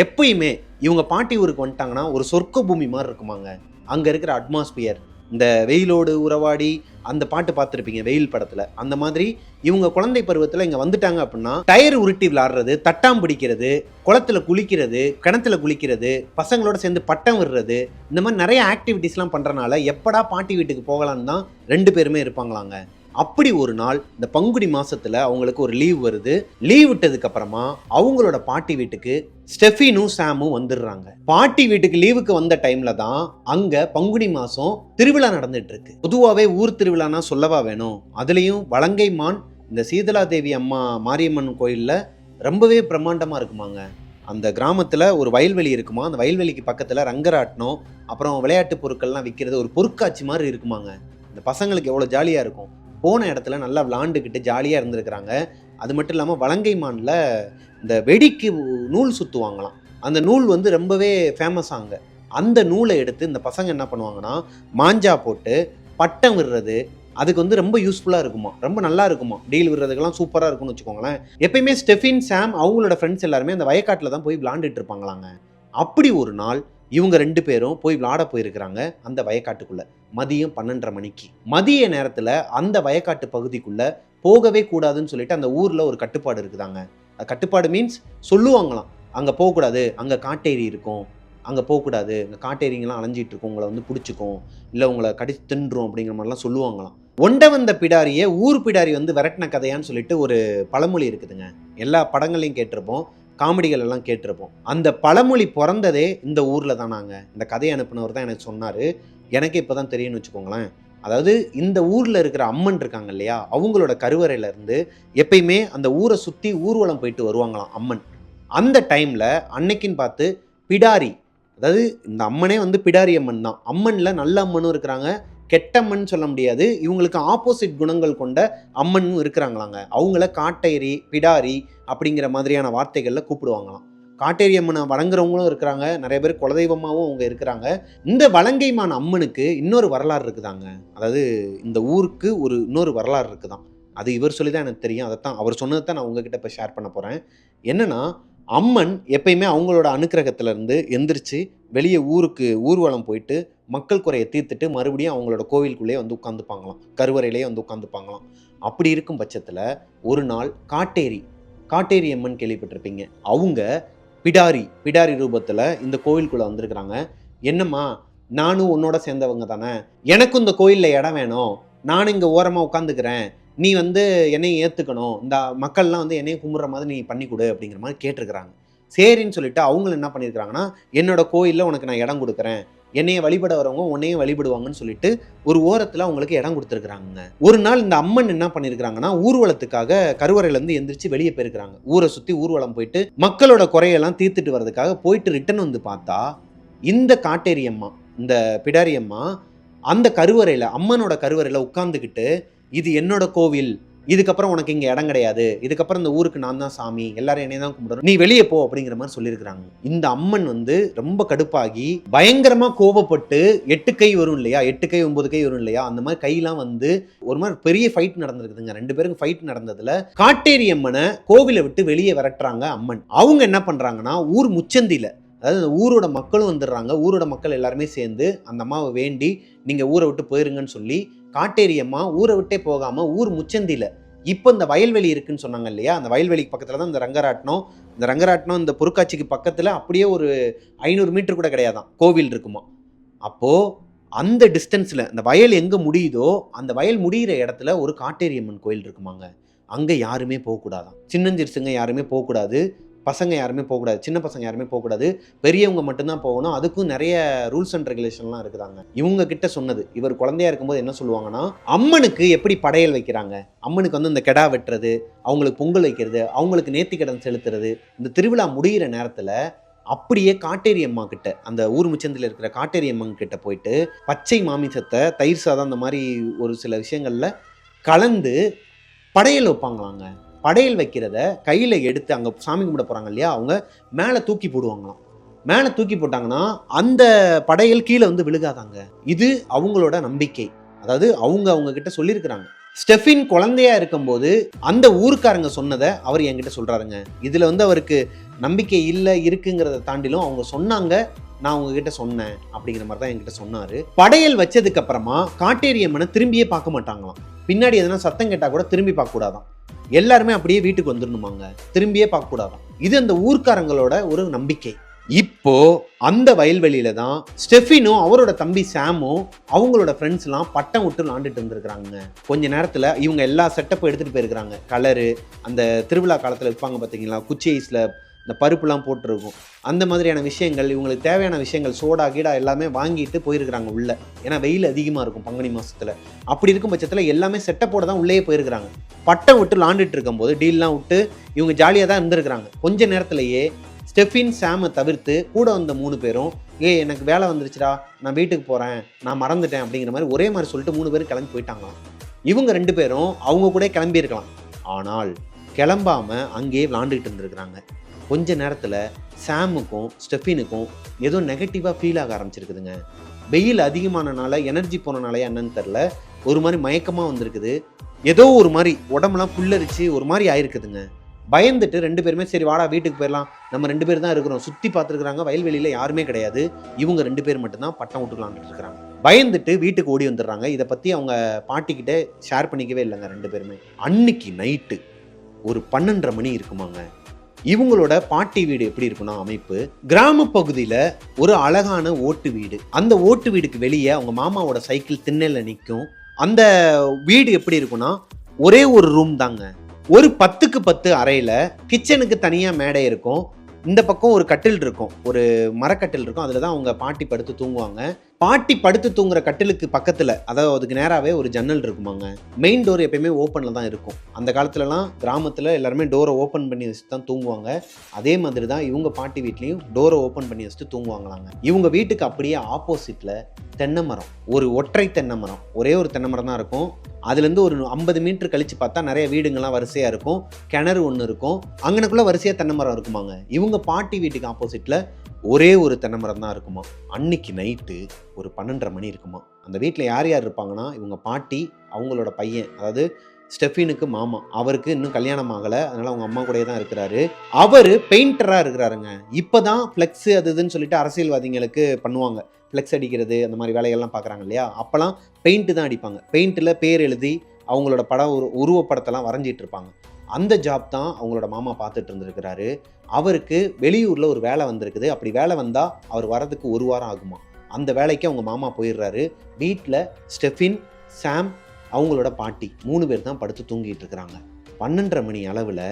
எப்பயுமே இவங்க பாட்டி ஊருக்கு வந்துட்டாங்கன்னா ஒரு சொர்க்க பூமி மாதிரி இருக்குமாங்க. அங்கே இருக்கிற அட்மாஸ்பியர், இந்த வெயிலோடு உறவாடி அந்த பாட்டு பார்த்துருப்பீங்க வெயில் படத்தில், அந்த மாதிரி இவங்க குழந்தை பருவத்தில் இங்கே வந்துட்டாங்க அப்படின்னா டயர் உருட்டி விளாடுறது, தட்டாம் பிடிக்கிறது, குளத்தில் குளிக்கிறது, கிணத்துல குளிக்கிறது, பசங்களோட சேர்ந்து பட்டம் விடுறது, இந்த மாதிரி நிறைய ஆக்டிவிட்டீஸ்லாம் பண்ணுறனால எப்படா பாட்டி வீட்டுக்கு போகலான்னு தான் 2 பேருமே இருப்பாங்களாங்க. அப்படி ஒரு நாள் இந்த பங்குனி மாசத்துல அவங்களுக்கு ஒரு லீவ் வருது. லீவ் விட்டதுக்கு அப்புறமா அவங்களோட பாட்டி வீட்டுக்கு ஸ்டெஃபினும் சாமும் வந்துடுறாங்க. பாட்டி வீட்டுக்கு லீவுக்கு வந்த டைம்ல தான் அங்க பங்குனி மாசம் திருவிழா நடந்துட்டு இருக்கு. பொதுவாகவே ஊர் திருவிழானா சொல்லவா வேணும், அதுலயும் வலங்கைமான் இந்த சீதலா தேவி அம்மா மாரியம்மன் கோயில்ல ரொம்பவே பிரம்மாண்டமா இருக்குமாங்க. அந்த கிராமத்துல ஒரு வயல்வெளி இருக்குமா, அந்த வயல்வெளிக்கு பக்கத்துல ரங்கராட்டினம், அப்புறம் விளையாட்டு பொருட்கள்லாம் விற்கிறது ஒரு பொருட்காட்சி மாதிரி இருக்குமாங்க. இந்த பசங்களுக்கு எவ்வளோ ஜாலியாக இருக்கும். போன இடத்துல நல்லா விளாண்டுக்கிட்டு ஜாலியாக இருந்திருக்கிறாங்க. அது மட்டும் இல்லாமல் வலங்கைமானில் இந்த வெடிக்கு நூல் சுற்றுவாங்களாம். அந்த நூல் வந்து ரொம்பவே ஃபேமஸாங்க. அந்த நூலை எடுத்து இந்த பசங்க என்ன பண்ணுவாங்கன்னா மாஞ்சா போட்டு பட்டம் விடுறது, அதுக்கு வந்து ரொம்ப யூஸ்ஃபுல்லாக இருக்குமா, ரொம்ப நல்லா இருக்குமா, டீல் விடுறதுக்கெல்லாம் சூப்பராக இருக்கும்னு வச்சுக்கோங்களேன். எப்பயுமே ஸ்டெஃபின், சாம் அவங்களோட ஃப்ரெண்ட்ஸ் எல்லாருமே அந்த வயக்காட்டில் தான் போய் விளாண்டுட்டு இருப்பாங்களாங்க. அப்படி ஒரு நாள் இவங்க 2 பேரும் போய் விளாட போயிருக்கிறாங்க அந்த வயக்காட்டுக்குள்ள. மதியம் 12:30 மணிக்கு. மதிய நேரத்தில் அந்த வயக்காட்டு பகுதிக்குள்ள போகவே கூடாதுன்னு சொல்லிட்டு அந்த ஊரில் ஒரு கட்டுப்பாடு இருக்குதாங்க. கட்டுப்பாடு மீன்ஸ் சொல்லுவாங்களாம், அங்கே போகக்கூடாது, அங்கே காட்டேரி இருக்கும், அங்கே போகக்கூடாது, இங்கே காட்டேரிங்கெல்லாம் அலைஞ்சிட்டு இருக்கும், உங்களை வந்து பிடிச்சிக்கும், இல்லை உங்களை கடிச்சு தின்றும் அப்படிங்கிற மாதிரிலாம் சொல்லுவாங்களாம். ஒண்ட வந்த பிடாரியை ஊர் பிடாரி வந்து விரட்டின கதையான்னு சொல்லிட்டு ஒரு பழமொழி இருக்குதுங்க. எல்லா படங்களையும் கேட்டிருப்போம், காமெடிகள் எல்லாம் கேட்டிருப்போம். அந்த பழமொழி பிறந்ததே இந்த ஊரில் தானாங்க. இந்த கதையை அனுப்பினவர் தான் எனக்கு சொன்னார். எனக்கு இப்போ தான் தெரியும்னு வச்சுக்கோங்களேன். அதாவது இந்த ஊரில் இருக்கிற அம்மன் இருக்காங்க இல்லையா, அவங்களோட கருவறையிலேருந்து எப்பயுமே அந்த ஊரை சுற்றி ஊர்வலம் போயிட்டு வருவாங்களாம் அம்மன். அந்த டைமில் அன்னைக்குன்னு பார்த்து பிடாரி, அதாவது இந்த அம்மனே வந்து பிடாரி அம்மன் தான். அம்மனில் நல்ல அம்மனும் இருக்கிறாங்க, கெட்ட அம்மன் சொல்ல முடியாது, இவங்களுக்கு ஆப்போசிட் குணங்கள் கொண்ட அம்மனும் இருக்கிறாங்களாங்க. அவங்கள காட்டேரி, பிடாரி அப்படிங்கிற மாதிரியான வார்த்தைகளில் கூப்பிடுவாங்களாம். காட்டேரி அம்மனை வணங்குறவங்களும் இருக்கிறாங்க, நிறைய பேர் குலதெய்வமாகவும் அவங்க இருக்கிறாங்க. இந்த வலங்கைமான் அம்மனுக்கு இன்னொரு வரலாறு இருக்குதாங்க. அதாவது இந்த ஊருக்கு ஒரு இன்னொரு வரலாறு இருக்குதான். அது இவர் சொல்லி தான் எனக்கு தெரியும். அதைத்தான் அவர் சொன்னதை தான் நான் உங்ககிட்ட இப்போ ஷேர் பண்ண போகிறேன். என்னன்னா, அம்மன் எப்பயுமே அவங்களோட அனுக்கிரகத்திலேருந்து எந்திரிச்சு வெளியே ஊருக்கு ஊர்வலம் போயிட்டு மக்கள் குறையை தீர்த்துட்டு மறுபடியும் அவங்களோட கோவிலுக்குள்ளேயே வந்து உட்காந்துப்பாங்களாம், கருவறையிலேயே வந்து உட்காந்துப்பாங்களாம். அப்படி இருக்கும் பட்சத்தில் ஒரு நாள் காட்டேரி அம்மன் கேள்விப்பட்டிருப்பீங்க, அவங்க பிடாரி ரூபத்தில் இந்த கோவிலுக்குள்ளே வந்திருக்கிறாங்க. என்னம்மா, நானும் உன்னோட சேர்ந்தவங்க தானே, எனக்கும் இந்த கோயிலில் இடம் வேணும், நானும் இங்கே ஓரமாக உட்காந்துக்கிறேன், நீ வந்து என்னையும் ஏற்றுக்கணும், இந்த மக்கள்லாம் வந்து என்னையும் கும்பிட்ற மாதிரி நீ பண்ணி கொடு அப்படிங்கிற மாதிரி கேட்டிருக்கிறாங்க. சரின்னு சொல்லிட்டு அவங்களும் என்ன பண்ணியிருக்கிறாங்கன்னா, என்னோட கோயிலில் உனக்கு நான் இடம் கொடுக்குறேன், என்னைய வழிபட வரவங்க உன்னையும் வழிபடுவாங்கன்னு சொல்லிட்டு ஒரு ஓரத்தில் அவங்களுக்கு இடம் கொடுத்துருக்குறாங்க. ஒரு நாள் இந்த அம்மன் என்ன பண்ணியிருக்கிறாங்கன்னா, ஊர்வலத்துக்காக கருவறையிலேருந்து எந்திரிச்சு வெளியே போயிருக்கிறாங்க. ஊரை சுற்றி ஊர்வலம் போயிட்டு மக்களோட குறையெல்லாம் தீர்த்துட்டு வர்றதுக்காக போயிட்டு ரிட்டன் வந்து பார்த்தா, இந்த காட்டேரி அம்மா, இந்த பிடாரி அம்மா அந்த கருவறையில், அம்மனோட கருவறையில் உட்காந்துக்கிட்டு, இது என்னோட கோவில், இதுக்கப்புறம் உனக்கு இங்கே இடம் கிடையாது, இதுக்கப்புறம் இந்த ஊருக்கு நான் தான் சாமி, எல்லாரும் என்னைய தான் கும்பிடணும், நீ வெளியே போ அப்படிங்கிற மாதிரி சொல்லியிருக்கிறாங்க. இந்த அம்மன் வந்து ரொம்ப கடுப்பாகி பயங்கரமாக கோபப்பட்டு 8 கை வரும் இல்லையா, 8 கை 9 கை வரும் இல்லையா, அந்த மாதிரி கையெல்லாம் வந்து ஒரு மாதிரி பெரிய ஃபைட் நடந்திருக்குதுங்க. 2 பேருக்கு ஃபைட் நடந்ததுல காட்டேரி அம்மனை கோவிலை விட்டு வெளியே விரட்டுறாங்க அம்மன். அவங்க என்ன பண்றாங்கன்னா, ஊர் முச்சந்தில, அதாவது அந்த ஊரோட மக்களும் வந்துடுறாங்க. ஊரோட மக்கள் எல்லாருமே சேர்ந்து அந்த அம்மாவை வேண்டி நீங்கள் ஊரை விட்டு போயிருங்கன்னு சொல்லி, காட்டேரி அம்மா ஊரை விட்டே போகாமல் ஊர் முச்சந்தியில், இப்போ இந்த வயல்வெளி இருக்குன்னு சொன்னாங்க இல்லையா, அந்த வயல்வெளிக்கு பக்கத்தில் தான் இந்த ரங்கராட்டினம் இந்த பொருட்காட்சிக்கு பக்கத்தில் அப்படியே ஒரு 500 மீட்டர் கூட கிடையாதான் கோவில் இருக்குமா. அப்போது அந்த டிஸ்டன்ஸில் அந்த வயல் எங்கே முடியுதோ அந்த வயல் முடிகிற இடத்துல ஒரு காட்டேரி அம்மன் கோயில் இருக்குமாங்க. அங்கே யாருமே போகக்கூடாதான், சின்னஞ்சிறுசுங்க யாருமே போகக்கூடாது, பசங்க யாருமே போகக்கூடாது, சின்ன பசங்க யாருமே போகக்கூடாது, பெரியவங்க மட்டும்தான் போகணும். அதுக்கும் நிறைய ரூல்ஸ் அண்ட் ரெகுலேஷன்லாம் இருக்குதாங்க. இவங்க கிட்ட சொன்னது, இவர் குழந்தையா இருக்கும்போது என்ன சொல்லுவாங்கன்னா, அம்மனுக்கு எப்படி படையல் வைக்கிறாங்க, அம்மனுக்கு வந்து இந்த கெடா வெட்டுறது, அவங்களுக்கு பொங்கல் வைக்கிறது, அவங்களுக்கு நேர்த்திக்கடன் செலுத்துறது, இந்த திருவிழா முடிகிற நேரத்தில் அப்படியே காட்டேரி அம்மா கிட்ட, அந்த ஊர் முச்சந்தில் இருக்கிற காட்டேரி அம்மன் கிட்ட போயிட்டு பச்சை மாமிசத்தை, தயிர் சாதம், அந்த மாதிரி ஒரு சில விஷயங்களில் கலந்து படையல் வைப்பாங்களாங்க. படையல் வைக்கிறத கையில் எடுத்து அங்கே சாமி கும்பிட போகிறாங்க இல்லையா, அவங்க மேலே தூக்கி போடுவாங்களாம். மேலே தூக்கி போட்டாங்கன்னா அந்த படையல் கீழே வந்து விழுகாதாங்க. இது அவங்களோட நம்பிக்கை. அதாவது அவங்க கிட்ட சொல்லியிருக்கிறாங்க. ஸ்டெஃபின் குழந்தையா இருக்கும்போது அந்த ஊருக்காரங்க சொன்னதை அவர் என்கிட்ட சொல்கிறாருங்க. இதில் வந்து அவருக்கு நம்பிக்கை இல்லை இருக்குங்கிறத தாண்டிலும் அவங்க சொன்னாங்க, நான் உங்ககிட்ட சொன்னேன் அப்படிங்கிற மாதிரி தான் என்கிட்ட சொன்னார். படையல் வச்சதுக்கு அப்புறமா காட்டேரி அம்மனை திரும்பியே பார்க்க மாட்டாங்களாம். பின்னாடி எதனா சத்தம் கேட்டால் கூட திரும்பி பார்க்கக்கூடாதான், எல்லாருமே அப்படியே வீட்டுக்கு வந்துடணுமாங்க, திரும்பியே பார்க்கக்கூடாதான். இது அந்த ஊர்க்காரங்களோட ஒரு நம்பிக்கை. இப்போ அந்த வயல்வெளியில தான் ஸ்டெஃபினும் அவரோட தம்பி சாமும் அவங்களோட ஃப்ரெண்ட்ஸ்லாம் பட்டம் விட்டு விளாண்டுட்டு இருந்திருக்கிறாங்க. கொஞ்ச நேரத்தில் இவங்க எல்லா செட்டப்பும் எடுத்துகிட்டு போயிருக்கிறாங்க. கலரு, அந்த திருவிழா காலத்தில் வைப்பாங்க பார்த்தீங்களா, குச்சி ஐஸில் இந்த பருப்புலாம் போட்டிருக்கும், அந்த மாதிரியான விஷயங்கள், இவங்களுக்கு தேவையான விஷயங்கள், சோடா கீடா எல்லாமே வாங்கிட்டு போயிருக்கிறாங்க உள்ள. ஏன்னா வெயில் அதிகமாக இருக்கும் பங்குனி மாதத்தில். அப்படி இருக்கும் பட்சத்தில் எல்லாமே செட்டப்போட தான் உள்ளே போயிருக்கிறாங்க. பட்டம் விட்டு லாண்டுட்டு இருக்கும்போது டீல்லாம் விட்டு இவங்க ஜாலியாக தான் இருந்திருக்கிறாங்க. கொஞ்ச நேரத்திலேயே ஸ்டெஃபின், சாமை தவிர்த்து கூட வந்த 3 பேரும், எனக்கு வேலை வந்துருச்சுடா, நான் வீட்டுக்கு போகிறேன், நான் மறந்துட்டேன் அப்படிங்கிற மாதிரி ஒரே மாதிரி சொல்லிட்டு 3 பேரும் கிளம்பி போயிட்டாங்களாம். இவங்க 2 பேரும் அவங்க கூட கிளம்பியிருக்கலாம், ஆனால் கிளம்பாமல் அங்கேயே விளாண்டுக்கிட்டு இருந்திருக்கிறாங்க. கொஞ்ச நேரத்தில் சாமுக்கும் ஸ்டெஃபினுக்கும் ஏதோ நெகட்டிவாக ஃபீல் ஆக ஆரம்பிச்சிருக்குதுங்க. வெயில் அதிகமானனால, எனர்ஜி போனனாலே என்னன்னு தெரில, ஒரு மாதிரி மயக்கமாக வந்திருக்குது. ஏதோ ஒரு மாதிரி உடம்புலாம் புல்லரிச்சு ஒரு மாதிரி ஆயிருக்குதுங்க. பயந்துட்டு 2 பேருமே சரி வாடா வீட்டுக்கு போயிடலாம், நம்ம 2 பேர் தான் இருக்கிறோம், சுற்றி பார்த்துருக்குறாங்க, வயல்வெளியில் யாருமே கிடையாது, இவங்க 2 பேர் மட்டும்தான் பட்டம் விட்டுக்கலான்ட்டு இருக்கிறாங்க. பயந்துட்டு வீட்டுக்கு ஓடி வந்துடுறாங்க. இதை பற்றி அவங்க பாட்டிக்கிட்ட ஷேர் பண்ணிக்கவே இல்லைங்க 2 பேருமே. அன்னைக்கு நைட்டு ஒரு 12:30 மணி இருக்குமாங்க, இவங்களோட பாட்டி வீடு எப்படி இருக்குன்னா அமைப்பு, கிராம பகுதியில ஒரு அழகான ஓட்டு வீடு. அந்த ஓட்டு வீடுக்கு வெளியே அவங்க மாமாவோட சைக்கிள் திண்ணையில நிற்கும். அந்த வீடு எப்படி இருக்குன்னா ஒரே ஒரு ரூம் தாங்க. ஒரு 10க்கு 10 அறையில கிச்சனுக்கு தனியா மேடை இருக்கும். இந்த பக்கம் ஒரு கட்டில் இருக்கும், ஒரு மரக்கட்டில் இருக்கும். அதில் தான் அவங்க பாட்டி படுத்து தூங்குவாங்க. பாட்டி படுத்து தூங்குற கட்டிலுக்கு பக்கத்தில், அதாவது அதுக்கு நேராகவே ஒரு ஜன்னல் இருக்குமாங்க. மெயின் டோர் எப்பயுமே ஓப்பனில் தான் இருக்கும். அந்த காலத்துலலாம் கிராமத்தில் எல்லாருமே டோரை ஓப்பன் பண்ணி வச்சுட்டு தான் தூங்குவாங்க. அதே மாதிரி தான் இவங்க பாட்டி வீட்லேயும் டோரை ஓப்பன் பண்ணி வச்சுட்டு தூங்குவாங்களாங்க. இவங்க வீட்டுக்கு அப்படியே ஆப்போசிட்டில் தென்னை மரம், ஒரு ஒற்றை தென்னை மரம், ஒரே ஒரு தென்னை மரம் தான் இருக்கும். அதுலேருந்து ஒரு 50 மீட்டர் கழிச்சு பார்த்தா நிறைய வீடுங்கள்லாம் வரிசையாக இருக்கும். கிணறு ஒன்று இருக்கும். அங்கனக்குள்ளே வரிசையாக தென்னை மரம் இருக்குமாங்க. இவங்க பாட்டி வீட்டுக்கு ஆப்போசிட்டில் ஒரே ஒரு தென்னை மரம் தான் இருக்குமா. அன்னைக்கு நைட்டு ஒரு 12:30 மணி இருக்குமா. அந்த வீட்டில் யார் யார் இருப்பாங்கன்னா இவங்க பாட்டி, அவங்களோட பையன், அதாவது ஸ்டெஃபினுக்கு மாமா, அவருக்கு இன்னும் கல்யாணம் ஆகலை, அதனால் அவங்க அம்மா கூடயே தான் இருக்கிறாரு. அவர் பெயிண்டராக இருக்கிறாருங்க. இப்போ தான் ஃப்ளெக்ஸு அது இதுன்னு சொல்லிட்டு அரசியல்வாதிகளுக்கு பண்ணுவாங்க, ஃப்ளெக்ஸ் அடிக்கிறது அந்த மாதிரி வேலைகள்லாம் பார்க்குறாங்க இல்லையா. அப்போலாம் பெயிண்ட்டு தான் அடிப்பாங்க. பெயிண்ட்டில் பேர் எழுதி அவங்களோட உருவப்படத்தெல்லாம் வரைஞ்சிட்டு இருப்பாங்க. அந்த ஜாப் தான் அவங்களோட மாமா பார்த்துட்டு இருந்திருக்கிறாரு. அவருக்கு வெளியூரில் ஒரு வேலை வந்திருக்குது. அப்படி வேலை வந்தால் அவர் வரதுக்கு 1 வாரம் ஆகுமா. அந்த வேலைக்கு அவங்க மாமா போயிடுறாரு. வீட்டில் ஸ்டெஃபின், சாம், அவங்களோட பாட்டி 3 பேர் தான் படுத்து தூங்கிட்டு இருக்கிறாங்க. 12:30 மணி அளவில்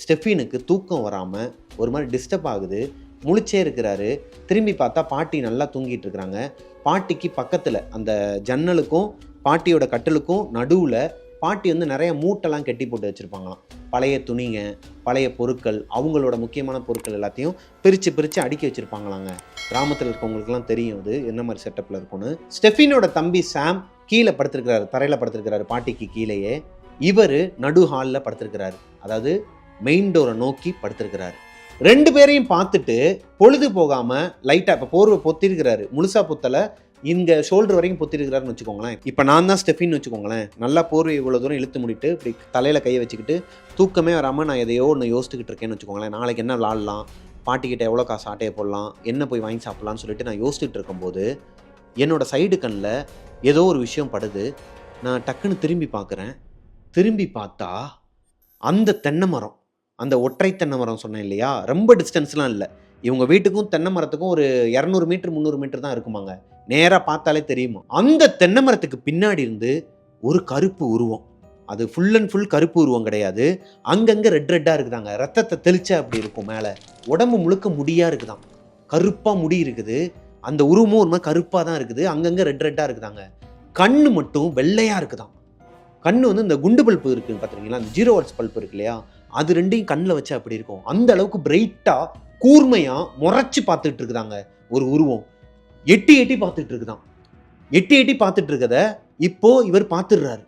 ஸ்டெஃபினுக்கு தூக்கம் வராமல் ஒரு மாதிரி டிஸ்டர்ப் ஆகுது. முழிச்சே இருக்கிறாரு. திரும்பி பார்த்தா பாட்டி நல்லா தூங்கிட்டு இருக்கிறாங்க. பாட்டிக்கு பக்கத்தில் அந்த ஜன்னலுக்கும் பாட்டியோட கட்டிலுக்கும் நடுவில் பாட்டி வந்து நிறைய மூட்டைலாம் கட்டி போட்டு வச்சுருப்பாங்களாம். பழைய துணிங்க, பழைய பொருட்கள், அவங்களோட முக்கியமான பொருட்கள் எல்லாத்தையும் பிரித்து அடுக்கி வச்சுருப்பாங்களாங்க. கிராமத்தில் இருக்கவங்களுக்குலாம் தெரியும் அது என்ன மாதிரி செட்டப்பில் இருக்கும்னு. ஸ்டெஃபினோட தம்பி சாம் கீழே படுத்திருக்கிறாரு, தரையில் படுத்திருக்கிறாரு பாட்டிக்கு கீழேயே. இவர் நடு ஹாலில் படுத்திருக்கிறாரு, அதாவது மெயின் டோரை நோக்கி படுத்திருக்கிறாரு. 2 பேரையும் பார்த்துட்டு பொழுது போகாமல் லைட்டாக இப்போ போர்வை பொத்திருக்கிறாரு. முழுசாக பொத்தலை, இங்கே ஷோல்டர் வரைக்கும் பொத்திருக்கிறாருன்னு வச்சுக்கோங்களேன். இப்போ நான் தான் ஸ்டெஃபின்னு வச்சுக்கோங்களேன். நல்லா போர்வை இவ்வளோ தூரம் இழுத்து முடிட்டு இப்படி தலையில் கையை வச்சுக்கிட்டு தூக்கமே வராமல் நான் எதையோ ஒன்று யோசிச்சுக்கிட்டு இருக்கேன்னு வச்சுக்கோங்களேன். நாளைக்கு என்ன விளாட்லாம், பாட்டிக்கிட்ட எவ்வளோ காசு ஆட்டையை போடலாம், என்ன போய் வாங்கி சாப்பிட்லான்னு சொல்லிட்டு நான் யோசிச்சுட்டு இருக்கும்போது என்னோடய சைடு கண்ணில் ஏதோ ஒரு விஷயம் படுது. நான் டக்குன்னு திரும்பி பார்க்குறேன். திரும்பி பார்த்தா அந்த தென்னை மரம், அந்த ஒற்றை தென்னை மரம் சொன்னேன் இல்லையா, ரொம்ப டிஸ்டன்ஸ்லாம் இல்லை. இவங்க வீட்டுக்கும் தென்னை மரத்துக்கும் ஒரு 200 மீட்டர் 300 மீட்டர் தான் இருக்குமாங்க. நேராக பார்த்தாலே தெரியுமா. அந்த தென்னை மரத்துக்கு பின்னாடி இருந்து ஒரு கருப்பு உருவம். அது ஃபுல் அண்ட் ஃபுல் கருப்பு உருவம் கிடையாது. அங்கங்கே ரெட்டாக இருக்குதாங்க. ரத்தத்தை தெளிச்சா அப்படி இருக்கும். மேலே உடம்பு முழுக்க முடியாக இருக்குதான். கருப்பாக முடி இருக்குது. அந்த உருவமும் ஒரு மாதிரி கருப்பாக தான் இருக்குது. அங்கங்கே ரெட்டாக இருக்குதாங்க. கண்ணு மட்டும் வெள்ளையாக இருக்குதான். கண்ணு வந்து இந்த குண்டு பல்ப்பு இருக்குது பார்த்துருக்கீங்களா, அந்த 0 வாட்ஸ் பல்ப்பு இருக்கு இல்லையா, அது 2ஐயும் கண்ணில் வச்சா அப்படி இருக்கும். அந்த அளவுக்கு பிரைட்டாக கூர்மையாக முறைச்சி பார்த்துட்டு இருக்குதாங்க ஒரு உருவம். எட்டி பார்த்துட்டு இருக்குதான். எட்டி பார்த்துட்டு இருக்கத இப்போ இவர் பார்த்துடுறாரு.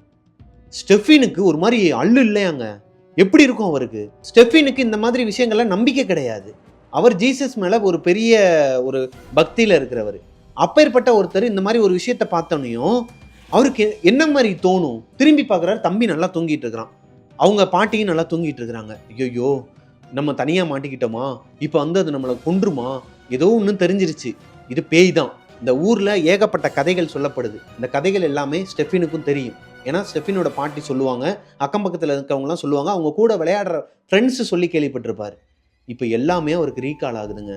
ஸ்டெஃபினுக்கு ஒரு மாதிரி அள்ளு இல்லையாங்க. எப்படி இருக்கும் அவருக்கு? ஸ்டெஃபினுக்கு இந்த மாதிரி விஷயங்கள்லாம் நம்பிக்கை கிடையாது. அவர் ஜீசஸ் மேலே ஒரு பெரிய ஒரு பக்தியில் இருக்கிறவர். அப்பேற்பட்ட ஒருத்தர் இந்த மாதிரி ஒரு விஷயத்தை பார்த்தோன்னையும் அவருக்கு என்ன மாதிரி தோணும்? திரும்பி பார்க்குறாரு. தம்பி நல்லா தூங்கிட்டு இருக்கிறான், அவங்க பாட்டியும் நல்லா தூங்கிட்டு இருக்கிறாங்க. ஐயோ நம்ம தனியாக மாட்டிக்கிட்டோமா, இப்போ வந்து அது நம்மளை கொன்றுமா, ஏதோ ஒன்றும் தெரிஞ்சிருச்சு, இது பேய் தான். இந்த ஊரில் ஏகப்பட்ட கதைகள் சொல்லப்படுது. இந்த கதைகள் எல்லாமே ஸ்டெஃபினுக்கும் தெரியும். ஏன்னா ஸ்டெஃபினோட பாட்டி சொல்லுவாங்க, அக்கம் பக்கத்தில் இருக்கவங்கலாம் சொல்லுவாங்க, அவங்க கூட விளையாடுற ஃப்ரெண்ட்ஸு சொல்லி கேள்விப்பட்டிருப்பார். இப்போ எல்லாமே அவருக்கு ரீகால் ஆகுதுங்க.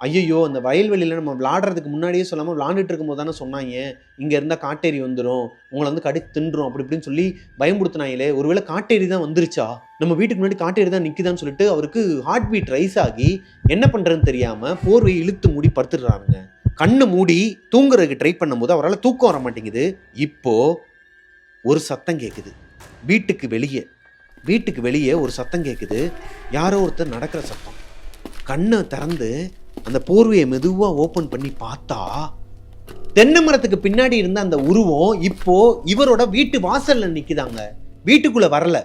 ஐயோ அந்த வயல்வெளியில் நம்ம விளாடுறதுக்கு முன்னாடியே சொல்லாமல் விளாண்டுட்டு இருக்கும்போது தானே சொன்னாங்க, இங்கே இருந்தால் காட்டேரி வந்துடும், உங்களை வந்து கடி தின்றும் அப்படி இப்படின்னு சொல்லி பயம்படுத்தினாங்களே, ஒருவேளை காட்டேரி தான் வந்துருச்சா, நம்ம வீட்டுக்கு முன்னாடி காட்டேரி தான் நிற்குதான்னு சொல்லிட்டு அவருக்கு ஹார்ட் பீட் ரைஸ் ஆகி என்ன பண்ணுறதுன்னு தெரியாமல் போர்வையை இழுத்து மூடி படுத்துடுறாருங்க. கண்ணை மூடி தூங்குறதுக்கு ட்ரை பண்ணும்போது அவரால் தூக்கம் வர மாட்டேங்குது. இப்போது ஒரு சத்தம் கேட்குது. வீட்டுக்கு வெளியே ஒரு சத்தம் கேட்குது. யாரோ ஒருத்தர் நடக்கிற சத்தம். கண்ணை திறந்து அந்த போர்வையை மெதுவாக ஓப்பன் பண்ணி பார்த்தா தென்னை மரத்துக்கு பின்னாடி இருந்த அந்த உருவம் இப்போ இவரோட வீட்டு வாசல்ல நிற்குதாங்க. வீட்டுக்குள்ளே வரல.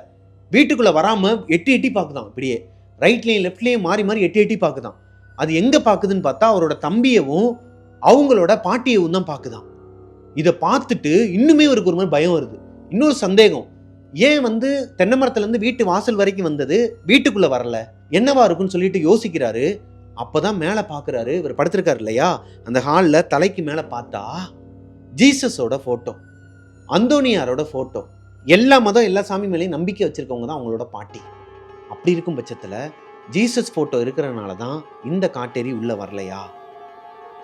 வீட்டுக்குள்ளே வராமல் எட்டி பார்க்குதான். இப்படியே ரைட்லேயும் லெஃப்ட்லேயும் மாறி எட்டி பார்க்குதான். அது எங்கே பார்க்குதுன்னு பார்த்தா அவரோட தம்பியவும் அவங்களோட பாட்டியவும் தான் பார்க்குதான். இதை பார்த்துட்டு இன்னுமே அவருக்கு ஒரு மாதிரி பயம் வருது. இன்னொரு சந்தேகம், ஏன் வந்து தென்னை மரத்துலேருந்து வீட்டு வாசல் வரைக்கும் வந்தது, வீட்டுக்குள்ளே வரல, என்னவா இருக்குன்னு சொல்லிட்டு யோசிக்கிறாரு. அப்போதான் மேலே பார்க்குறாரு. இவர் படுத்திருக்காரு இல்லையா, அந்த ஹாலில் தலைக்கு மேலே பார்த்தா ஜீசஸோட ஃபோட்டோ, அந்தோனியாரோட ஃபோட்டோ. எல்லா மதம் எல்லா சாமி மேலேயும் நம்பிக்கை வச்சுருக்கவங்க தான் அவங்களோட பாட்டி. அப்படி இருக்கும் பட்சத்தில் ஜீசஸ் ஃபோட்டோ இருக்கிறனால தான் இந்த காட்டேரி உள்ளே வரலையா?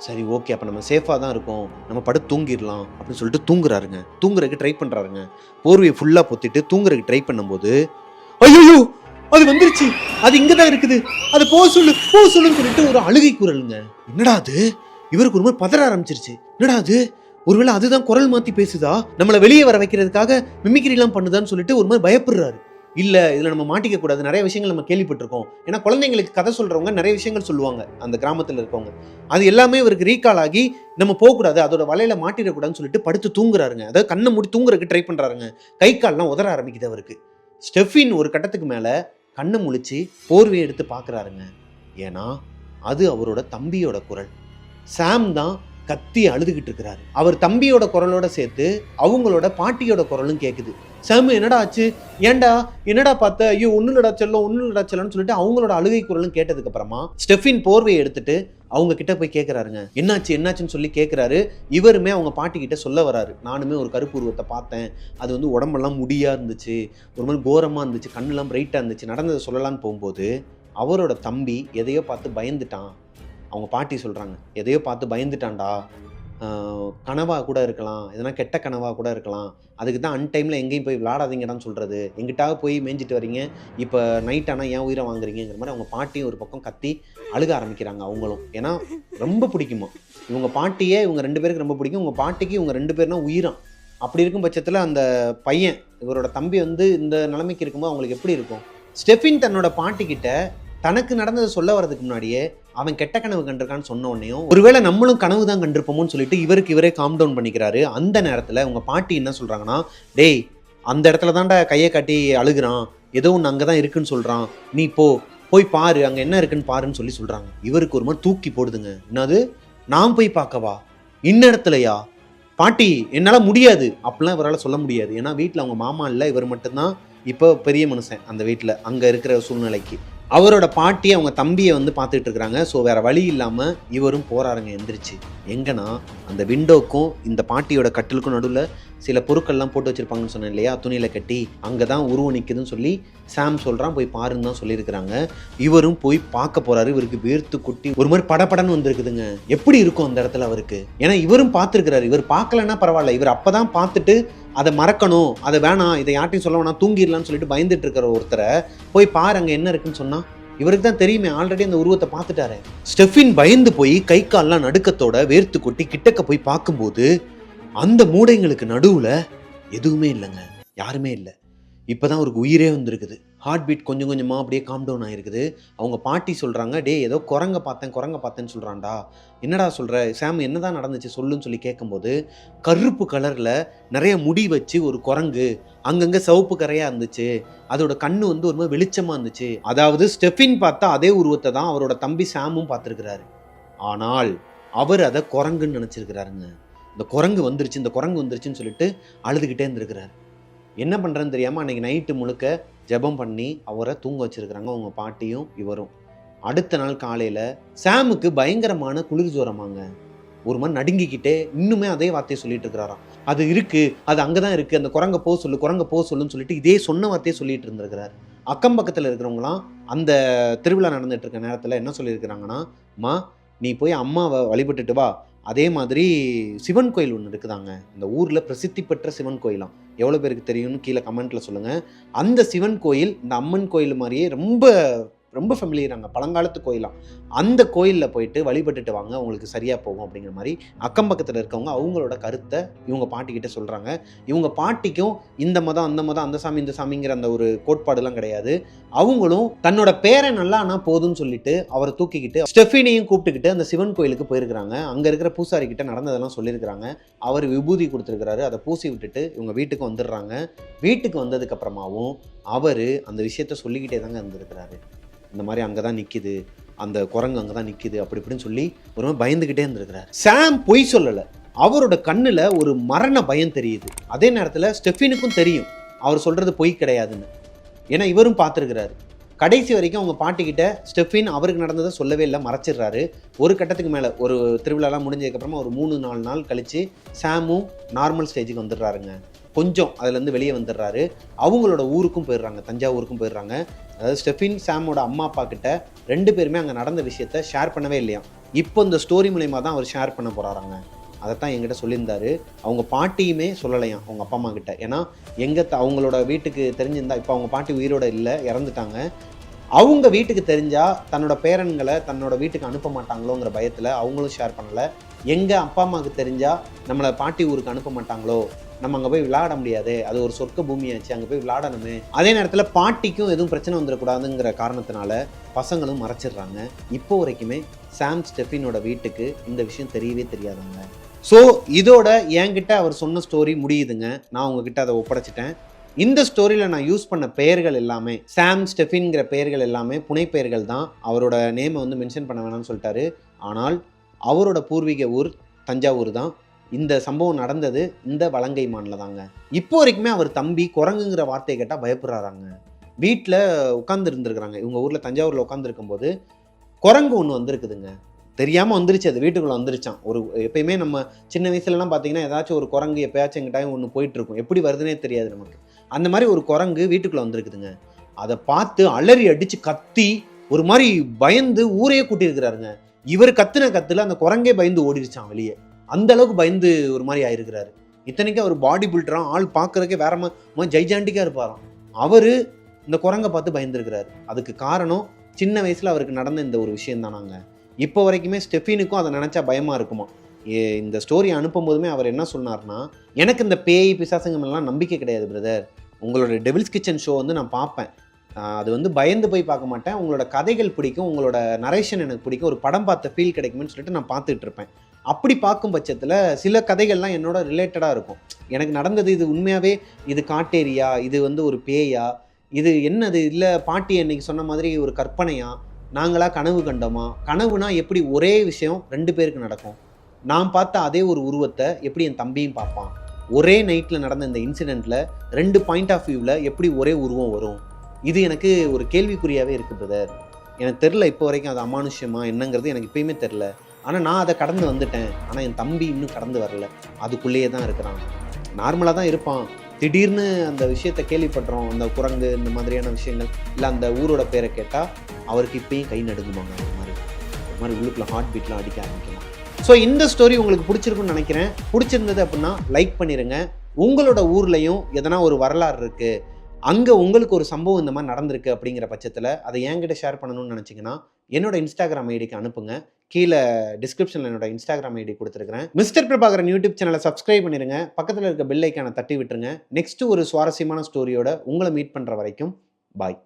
சரி ஓகே, அப்போ நம்ம சேஃபாக தான் இருக்கோம், நம்ம படுத்து தூங்கிடலாம் அப்படின்னு சொல்லிட்டு தூங்குறாருங்க. தூங்குறதுக்கு ட்ரை பண்ணுறாருங்க. போர்வையை ஃபுல்லாக பொத்திட்டு தூங்குறதுக்கு ட்ரை பண்ணும்போது ஐயோ அது வந்துருச்சு, அது இங்கே தான் இருக்குது, அது போக சொல்லுன்னு சொல்லிட்டு ஒரு அழுகை குரலுங்க. என்னடா அது? இவருக்கு ஒரு மாதிரி பதற ஆரம்பிச்சிருச்சு. என்னடா அது, ஒருவேளை அதுதான் குரல் மாற்றி பேசுதா, நம்மளை வெளியே வர வைக்கிறதுக்காக மிமிக்ரிலாம் பண்ணுதான்னு சொல்லிட்டு ஒரு மாதிரி பயப்படுறாரு. இல்லை, இதில் நம்ம மாட்டிக்க கூடாது, நிறைய விஷயங்கள் நம்ம கேள்விப்பட்டிருக்கோம். ஏன்னா குழந்தைங்களுக்கு கதை சொல்கிறவங்க நிறைய விஷயங்கள் சொல்லுவாங்க அந்த கிராமத்தில் இருக்கவங்க. அது எல்லாமே இவருக்கு ரீகால் ஆகி நம்ம போகக்கூடாது, அதோட வலையில மாட்டிடக்கூடாதுன்னு சொல்லிட்டு படுத்து தூங்குறாருங்க. அதாவது கண்ணை மூடி தூங்குறதுக்கு ட்ரை பண்ணுறாருங்க. கை கால்லாம் உதற ஆரம்பிக்குது அவருக்கு. ஸ்டெஃபின் ஒரு கட்டத்துக்கு மேலே கண்ணை முழிச்சு போர்வையை எடுத்து பார்க்குறாருங்க. ஏன்னா அது அவரோட தம்பியோட குரல். சாம் தான் கத்தி அழுதுகிட்டு இருக்கிறாரு. அவர் தம்பியோட குரலோட சேர்த்து அவங்களோட பாட்டியோட குரலும் கேட்குது. சாம் என்னடா ஆச்சு, ஏண்டா என்னடா பார்த்த, ஐயோ ஒன்னுலடா செல்லம்னு சொல்லிட்டு அவங்களோட அழுகை குரலும் கேட்டதுக்கு அப்புறமா ஸ்டெஃபின் போர்வையை எடுத்துட்டு அவங்க கிட்ட போய் கேட்குறாருங்க. என்னாச்சுன்னு சொல்லி கேட்குறாரு. இவருமே அவங்க பாட்டி கிட்ட சொல்ல வராரு, நானுமே ஒரு கருப்பு உருவத்தை பார்த்தேன், அது வந்து உடம்பெல்லாம் முடியா இருந்துச்சு, ஒரு மாதிரி கோரமாக இருந்துச்சு, கண்ணெல்லாம் பிரைட்டாக இருந்துச்சு, நடந்ததை சொல்லலான்னு போகும்போது அவரோட தம்பி எதையோ பார்த்து பயந்துட்டான். அவங்க பாட்டி சொல்கிறாங்க, எதையோ பார்த்து பயந்துட்டான்டா, கனவாக கூட இருக்கலாம், எதனா கெட்ட கனவாக கூட இருக்கலாம், அதுக்கு தான் அன்டைமில் எங்கேயும் போய் விளாடாதீங்கடான்னு சொல்கிறது, எங்கிட்டாவது போய் மேய்ஞ்சிட்டு வரீங்க, இப்போ நைட் ஆனால் ஏன் உயிரை வாங்குறீங்கிற மாதிரி அவங்க பாட்டியும் ஒரு பக்கம் கத்தி அழுக ஆரம்பிக்கிறாங்க அவங்களும். ஏன்னா ரொம்ப பிடிக்குமா இவங்க பாட்டியே, இவங்க 2 பேருக்கு ரொம்ப பிடிக்கும். உங்கள் பாட்டிக்கு இவங்க 2 பேர்னா உயிரான். அப்படி இருக்கும் பட்சத்தில் அந்த பையன், இவரோட தம்பி வந்து இந்த நிலைமைக்கு இருக்கும்போது அவங்களுக்கு எப்படி இருக்கும்? ஸ்டெஃபின் தன்னோட பாட்டிக்கிட்ட தனக்கு நடந்ததை சொல்ல வரதுக்கு முன்னாடியே அவன் கெட்ட கனவு கண்டிருக்கான்னு சொன்ன உடனேயும் ஒருவேளை நம்மளும் கனவு தான் கண்டிருப்போமோன்னு சொல்லிட்டு இவரே காம் டவுன் பண்ணிக்கிறாரு. அந்த நேரத்தில் உங்க பாட்டி என்ன சொல்றாங்கன்னா, டேய் அந்த இடத்துல தான்டா கையை காட்டி அழுகுறான், ஏதோ ஒன்று அங்கே தான் இருக்குன்னு சொல்றான், நீ போய் பாரு, அங்கே என்ன இருக்குன்னு பாருன்னு சொல்றாங்க. இவருக்கு ஒரு மாதிரி தூக்கி போடுதுங்க. என்னது, நான் போய் பார்க்கவா இன்னிடத்துலையா? பாட்டி என்னால் முடியாது அப்படிலாம் இவரால் சொல்ல முடியாது. ஏன்னா வீட்டில் அவங்க மாமா இல்லை, இவர் மட்டும்தான் இப்போ பெரிய மனுஷன் அந்த வீட்டில். அங்கே இருக்கிற சூழ்நிலைக்கு அவரோட பாட்டி அவங்க தம்பியை வந்து பார்த்துட்டு இருக்கிறாங்க. ஸோ வேற வழி இல்லாமல் இவரும் போறாருங்க எந்திரிச்சு. எங்கன்னா அந்த விண்டோக்கும் இந்த பாட்டியோட கட்டிலுக்கும் நடுவில் சில பொருட்கள்லாம் போட்டு வச்சிருப்பாங்கன்னு சொன்னேன் இல்லையா, துணியில் கட்டி, அங்கே தான் உருவம் நிற்குதுன்னு சொல்லி சாம் சொல்கிறான், போய் பாருன்னு தான் சொல்லியிருக்கிறாங்க. இவரும் போய் பார்க்க போறாரு. இவருக்கு வேர்த்து குட்டி ஒரு மாதிரி படப்படன்னு வந்துருக்குதுங்க. எப்படி இருக்கும் அந்த இடத்துல அவருக்கு? ஏன்னா இவரும் பார்த்துருக்கிறாரு. இவர் பார்க்கலன்னா பரவாயில்ல, இவர் அப்போ தான் பார்த்துட்டு அதை மறக்கணும், அதை வேணாம், இதை யார்ட்டையும் சொல்ல வேணாம், தூங்கிடலான்னு சொல்லிட்டு பயந்துட்டு இருக்கிற ஒருத்தரை போய் பாரு அங்கே என்ன இருக்குன்னு சொன்னால் இவருக்கு தான் தெரியுமே, ஆல்ரெடி அந்த உருவத்தை பார்த்துட்டாரு. ஸ்டெஃபின் பயந்து போய் கை கால்லாம் நடுக்கத்தோட வேர்த்து கொட்டி கிட்டக்க போய் பார்க்கும்போது அந்த மூடைங்களுக்கு நடுவில் எதுவுமே இல்லைங்க, யாருமே இல்லை. இப்போதான் அவருக்கு உயிரே வந்திருக்குது. ஹார்ட் பீட் கொஞ்சம் கொஞ்சமாக அப்படியே காம் டவுன் ஆகிருக்குது. அவங்க பாட்டி சொல்கிறாங்க, டே ஏதோ குரங்க பார்த்தேன்னு சொல்கிறான்டா, என்னடா சொல்கிற சாம், என்னதான் நடந்துச்சு சொல்லுன்னு சொல்லி கேட்கும்போது கருப்பு கலரில் நிறைய முடி வச்சு ஒரு குரங்கு, அங்கங்கே சிவப்பு கரையாக இருந்துச்சு, அதோட கண்ணு வந்து ஒரு மாதிரி வெளிச்சமாக இருந்துச்சு. அதாவது ஸ்டெஃபின் பார்த்தா அதே உருவத்தை தான் அவரோட தம்பி சாமும் பார்த்துருக்கிறாரு. ஆனால் அவர் அதை குரங்குன்னு நினச்சிருக்கிறாருங்க. இந்த குரங்கு வந்துருச்சுன்னு சொல்லிட்டு அழுதுகிட்டே இருந்திருக்கிறாரு. என்ன பண்ணுறேன்னு தெரியாமல் அன்றைக்கி நைட்டு முழுக்க ஜெபம் பண்ணி அவரை தூங்க வச்சுருக்கிறாங்க அவங்க பாட்டியும் இவரும். அடுத்த நாள் காலையில் சாமுக்கு பயங்கரமான குளிர் ஜுரமாங்க. ஒரு மாதிரி நடுங்கிக்கிட்டே இன்னுமே அதே வார்த்தையை சொல்லிட்டு இருக்கிறாராம். அது இருக்குது, அது அங்கே தான் இருக்குது, அந்த குரங்க போக சொல்லுன்னு சொல்லிட்டு இதே சொன்ன வார்த்தையை சொல்லிட்டு இருந்திருக்கிறார். அக்கம் பக்கத்தில் இருக்கிறவங்களாம் அந்த திருவிழா நடந்துட்டு இருக்க நேரத்தில் என்ன சொல்லியிருக்கிறாங்கன்னா, அம்மா நீ போய் அம்மாவை வழிபட்டுட்டு வா, அதே மாதிரி சிவன் கோயில் ஒன்று இருக்குதாங்க இந்த ஊரில், பிரசித்தி பெற்ற சிவன் கோயிலாம், எவ்வளோ பேருக்கு தெரியும்னு கீழே கமெண்ட்டில் சொல்லுங்கள். அந்த சிவன் கோயில் இந்த அம்மன் கோயில் மாதிரியே ரொம்ப ரொம்ப ஃபெமிலியராங்க, பழங்காலத்து கோயிலாம். அந்த கோயிலில் போயிட்டு வழிபட்டுட்டு வாங்க, உங்களுக்கு சரியாக போகும் அப்படிங்கிற மாதிரி அக்கம் பக்கத்தில் இருக்கவங்க அவங்களோட கருத்தை இவங்க பாட்டிக்கிட்ட சொல்கிறாங்க. இவங்க பாட்டிக்கும் இந்த மதம் அந்த மதம், அந்த சாமி இந்த சாமிங்கிற அந்த ஒரு கோட்பாடுலாம் கிடையாது. அவங்களும் தன்னோட பேரை நல்லா ஆனால் போதும்னு சொல்லிட்டு அவரை தூக்கிக்கிட்டு ஸ்டெஃபினையும் கூப்பிட்டுக்கிட்டு அந்த சிவன் கோயிலுக்கு போயிருக்கிறாங்க. அங்கே இருக்கிற பூசாரி கிட்ட நடந்ததெல்லாம் சொல்லியிருக்கிறாங்க. அவர் விபூதி கொடுத்துருக்கிறாரு, அதை பூசி விட்டுட்டு இவங்க வீட்டுக்கு வந்துடுறாங்க. வீட்டுக்கு வந்ததுக்கப்புறமாவும் அவர் அந்த விஷயத்த சொல்லிக்கிட்டே தாங்க இருந்திருக்கிறாரு. இந்த மாதிரி அங்கே தான் நிற்கிது, அந்த குரங்கு அங்கே தான் நிற்கிது அப்படி இப்படின்னு சொல்லி ஒரு மாதிரி பயந்துக்கிட்டே இருந்திருக்கிறார். சாம் பொய் சொல்லலை, அவரோட கண்ணில் ஒரு மரண பயம் தெரியுது. அதே நேரத்தில் ஸ்டெஃபினுக்கும் தெரியும் அவர் சொல்கிறது பொய் கிடையாதுன்னு. ஏன்னா இவரும் பார்த்துருக்கிறாரு. கடைசி வரைக்கும் அவங்க பாட்டிக்கிட்ட ஸ்டெஃபின் அவருக்கு நடந்ததை சொல்லவே இல்லை, மறைச்சிடுறாரு. ஒரு கட்டத்துக்கு மேலே ஒரு திருவிழாலாம் முடிஞ்சதுக்கப்புறமா ஒரு 3-4 நாள் கழித்து சாமும் நார்மல் ஸ்டேஜுக்கு வந்துடுறாருங்க. கொஞ்சம் அதுலேருந்து வெளியே வந்துடுறாரு. அவங்களோட ஊருக்கும் போயிடுறாங்க, தஞ்சாவூருக்கும் போயிடுறாங்க. அதாவது ஸ்டெஃபின் சாமோட அம்மா அப்பா கிட்ட 2 பேருமே அங்கே நடந்த விஷயத்த ஷேர் பண்ணவே இல்லையா. இப்போ இந்த ஸ்டோரி மூலயமா தான் அவர் ஷேர் பண்ண போகிறாராங்க. அதைத்தான் என்கிட்ட சொல்லியிருந்தாரு. அவங்க பாட்டியுமே சொல்லலையாம் அவங்க அப்பா அம்மா கிட்ட. ஏன்னா அவங்களோட வீட்டுக்கு தெரிஞ்சிருந்தா, இப்போ அவங்க பாட்டி உயிரோட இல்லை, இறந்துட்டாங்க. அவங்க வீட்டுக்கு தெரிஞ்சா தன்னோட பேரன்களை தன்னோட வீட்டுக்கு அனுப்ப மாட்டாங்களோங்கிற பயத்தில் அவங்களும் ஷேர் பண்ணலை. எங்கள் அப்பா அம்மாவுக்கு தெரிஞ்சா நம்மளை பாட்டி ஊருக்கு அனுப்ப மாட்டாங்களோ, நம்ம அங்கே போய் விளையாட முடியாது, அது ஒரு சொர்க்க பூமியாச்சு, அங்கே போய் விளையாடணுமே. அதே நேரத்தில் பாட்டிக்கும் எதுவும் பிரச்சனை வந்துடக்கூடாதுங்கிற காரணத்தினால பசங்களும் மறைச்சிடுறாங்க. இப்போ வரைக்குமே சாம் ஸ்டெஃபினோட வீட்டுக்கு இந்த விஷயம் தெரியவே தெரியாதாங்க. ஸோ இதோட என்கிட்ட அவர் சொன்ன ஸ்டோரி முடியுதுங்க. நான் உங்ககிட்ட அதை ஒப்படைச்சிட்டேன். இந்த ஸ்டோரியில் நான் யூஸ் பண்ண பெயர்கள் எல்லாமே சாம் ஸ்டெஃபின்கிற பெயர்கள் எல்லாமே புனை பெயர்கள் தான். அவரோட நேமை வந்து மென்ஷன் பண்ண வேணாம்னு சொல்லிட்டாரு. ஆனால் அவரோட பூர்வீக ஊர் தஞ்சாவூர் தான். இந்த சம்பவம் நடந்தது இந்த வலங்கை மான்ல தாங்க. இப்போ வரைக்குமே அவர் தம்பி குரங்குங்கிற வார்த்தையை கேட்டால் பயப்படுறாராங்க. வீட்டில் உட்காந்து இருந்துருக்குறாங்க. இவங்க ஊரில் தஞ்சாவூரில் உட்காந்துருக்கும் போது குரங்கு ஒன்று வந்திருக்குதுங்க. தெரியாமல் வந்துருச்சு, அது வீட்டுக்குள்ளே வந்துருச்சான். எப்பயுமே நம்ம சின்ன வயசுலலாம் பார்த்தீங்கன்னா ஏதாச்சும் ஒரு குரங்கு எப்பயாச்சும் எங்கிட்டாயும் ஒன்று போயிட்டுருக்கும். எப்படி வருதுன்னே தெரியாது நமக்கு. அந்த மாதிரி ஒரு குரங்கு வீட்டுக்குள்ளே வந்திருக்குதுங்க. அதை பார்த்து அலறி அடித்து கத்தி ஒரு மாதிரி பயந்து ஊரையே கூட்டியிருக்கிறாருங்க. இவர் கத்துன கத்துல அந்த குரங்கே பயந்து ஓடிடுச்சான் வெளியே. அந்த அளவுக்கு பயந்து ஒரு மாதிரி ஆயிருக்கிறாரு. இத்தனைக்கும் அவர் பாடி பில்டரான், ஆள் பார்க்கறதுக்கே வேற மாதிரி ஜைஜாண்டிக்காக இருப்பாராம். அவர் இந்த குரங்கை பார்த்து பயந்துருக்கிறாரு. அதுக்கு காரணம் சின்ன வயசில் அவருக்கு நடந்த இந்த ஒரு விஷயம் தானாங்க. இப்போ வரைக்குமே ஸ்டெஃபினுக்கும் அதை நினச்சா பயமாக இருக்குமா. இந்த ஸ்டோரி அனுப்பும் போதுமே அவர் என்ன சொன்னார்னா, எனக்கு இந்த பேய் பிசாசுங்கெல்லாம் நம்பிக்கை கிடையாது பிரதர். உங்களோட டெவில்ஸ் கிச்சன் ஷோ வந்து நான் பார்ப்பேன். அது வந்து பயந்து போய் பார்க்க மாட்டேன். உங்களோட கதைகள் பிடிக்கும், உங்களோட நரேஷன் எனக்கு பிடிக்கும், ஒரு படம் பார்த்த ஃபீல் கிடைக்கும்னு சொல்லிட்டு நான் பார்த்துட்டு இருப்பேன். அப்படி பார்க்கும் பட்சத்தில் சில கதைகள்லாம் என்னோட ரிலேட்டடாக இருக்கும். எனக்கு நடந்தது இது உண்மையாகவே இது காட்டேரியா, இது வந்து ஒரு பேயா, இது என்னது, இல்லை பாட்டி அன்னைக்கு சொன்ன மாதிரி ஒரு கற்பனையா, நாங்களா கனவு கண்டோமா, கனவுனா எப்படி ஒரே விஷயம் 2 பேருக்கு நடக்கும், நான் பார்த்த அதே ஒரு உருவத்தை எப்படி என் தம்பியும் பார்ப்பான், ஒரே நைட்டில் நடந்த இந்த இன்சிடெண்ட்டில் 2 பாயிண்ட் ஆஃப் வியூவில் எப்படி ஒரே உருவம் வரும், இது எனக்கு ஒரு கேள்விக்குறியாகவே இருக்குது பிரதர். எனக்கு தெரில இப்போ வரைக்கும் அது அமானுஷ்யமா என்னங்கிறது எனக்கு இப்போயுமே தெரில. ஆனால் நான் அதை கடந்து வந்துட்டேன். ஆனால் என் தம்பி இன்னும் கடந்து வரல, அதுக்குள்ளேயே தான் இருக்கிறான். நார்மலாக தான் இருப்பான். திடீர்னு அந்த விஷயத்தை கேள்விப்படுறோம், அந்த குரங்கு இந்த மாதிரியான விஷயங்கள், இல்லை அந்த ஊரோட பேரை கேட்டால் அவருக்கு இப்பயும் கை நடுங்குமாங்க. அந்த மாதிரி உள்ளுக்குள்ள ஹார்ட் பீட்லாம் அடிக்க ஆரம்பிக்கலாம். ஸோ இந்த ஸ்டோரி உங்களுக்கு பிடிச்சிருக்குன்னு நினைக்கிறேன். பிடிச்சிருந்தது அப்படின்னா லைக் பண்ணிடுங்க. உங்களோட ஊர்லேயும் எதனா ஒரு வரலாறு இருக்குது, அங்கே உங்களுக்கு ஒரு சம்பவம் இந்த மாதிரி நடந்திருக்கு அப்படிங்கிற பட்சத்தில் அதை என்கிட்ட ஷேர் பண்ணணும்னு நினச்சிங்கன்னா என்னோட இன்ஸ்டாகிராம் ஐடிக்கு அனுப்புங்க. கீழே டிஸ்கிரிப்ஷனில் என்னோட இன்ஸ்டாகிராம் ஐடி கொடுத்துருக்கிறேன். மிஸ்டர் பிரபாகரன் யூடியூப் சேனலை சப்ஸ்கிரைப் பண்ணிடுங்க. பக்கத்தில் இருக்க பெல் ஐக்கானை தட்டி விட்டுருங்க. நெக்ஸ்ட்டு ஒரு சுவாரஸ்யமான ஸ்டோரியோட உங்களை மீட் பண்ணுற வரைக்கும் பாய்.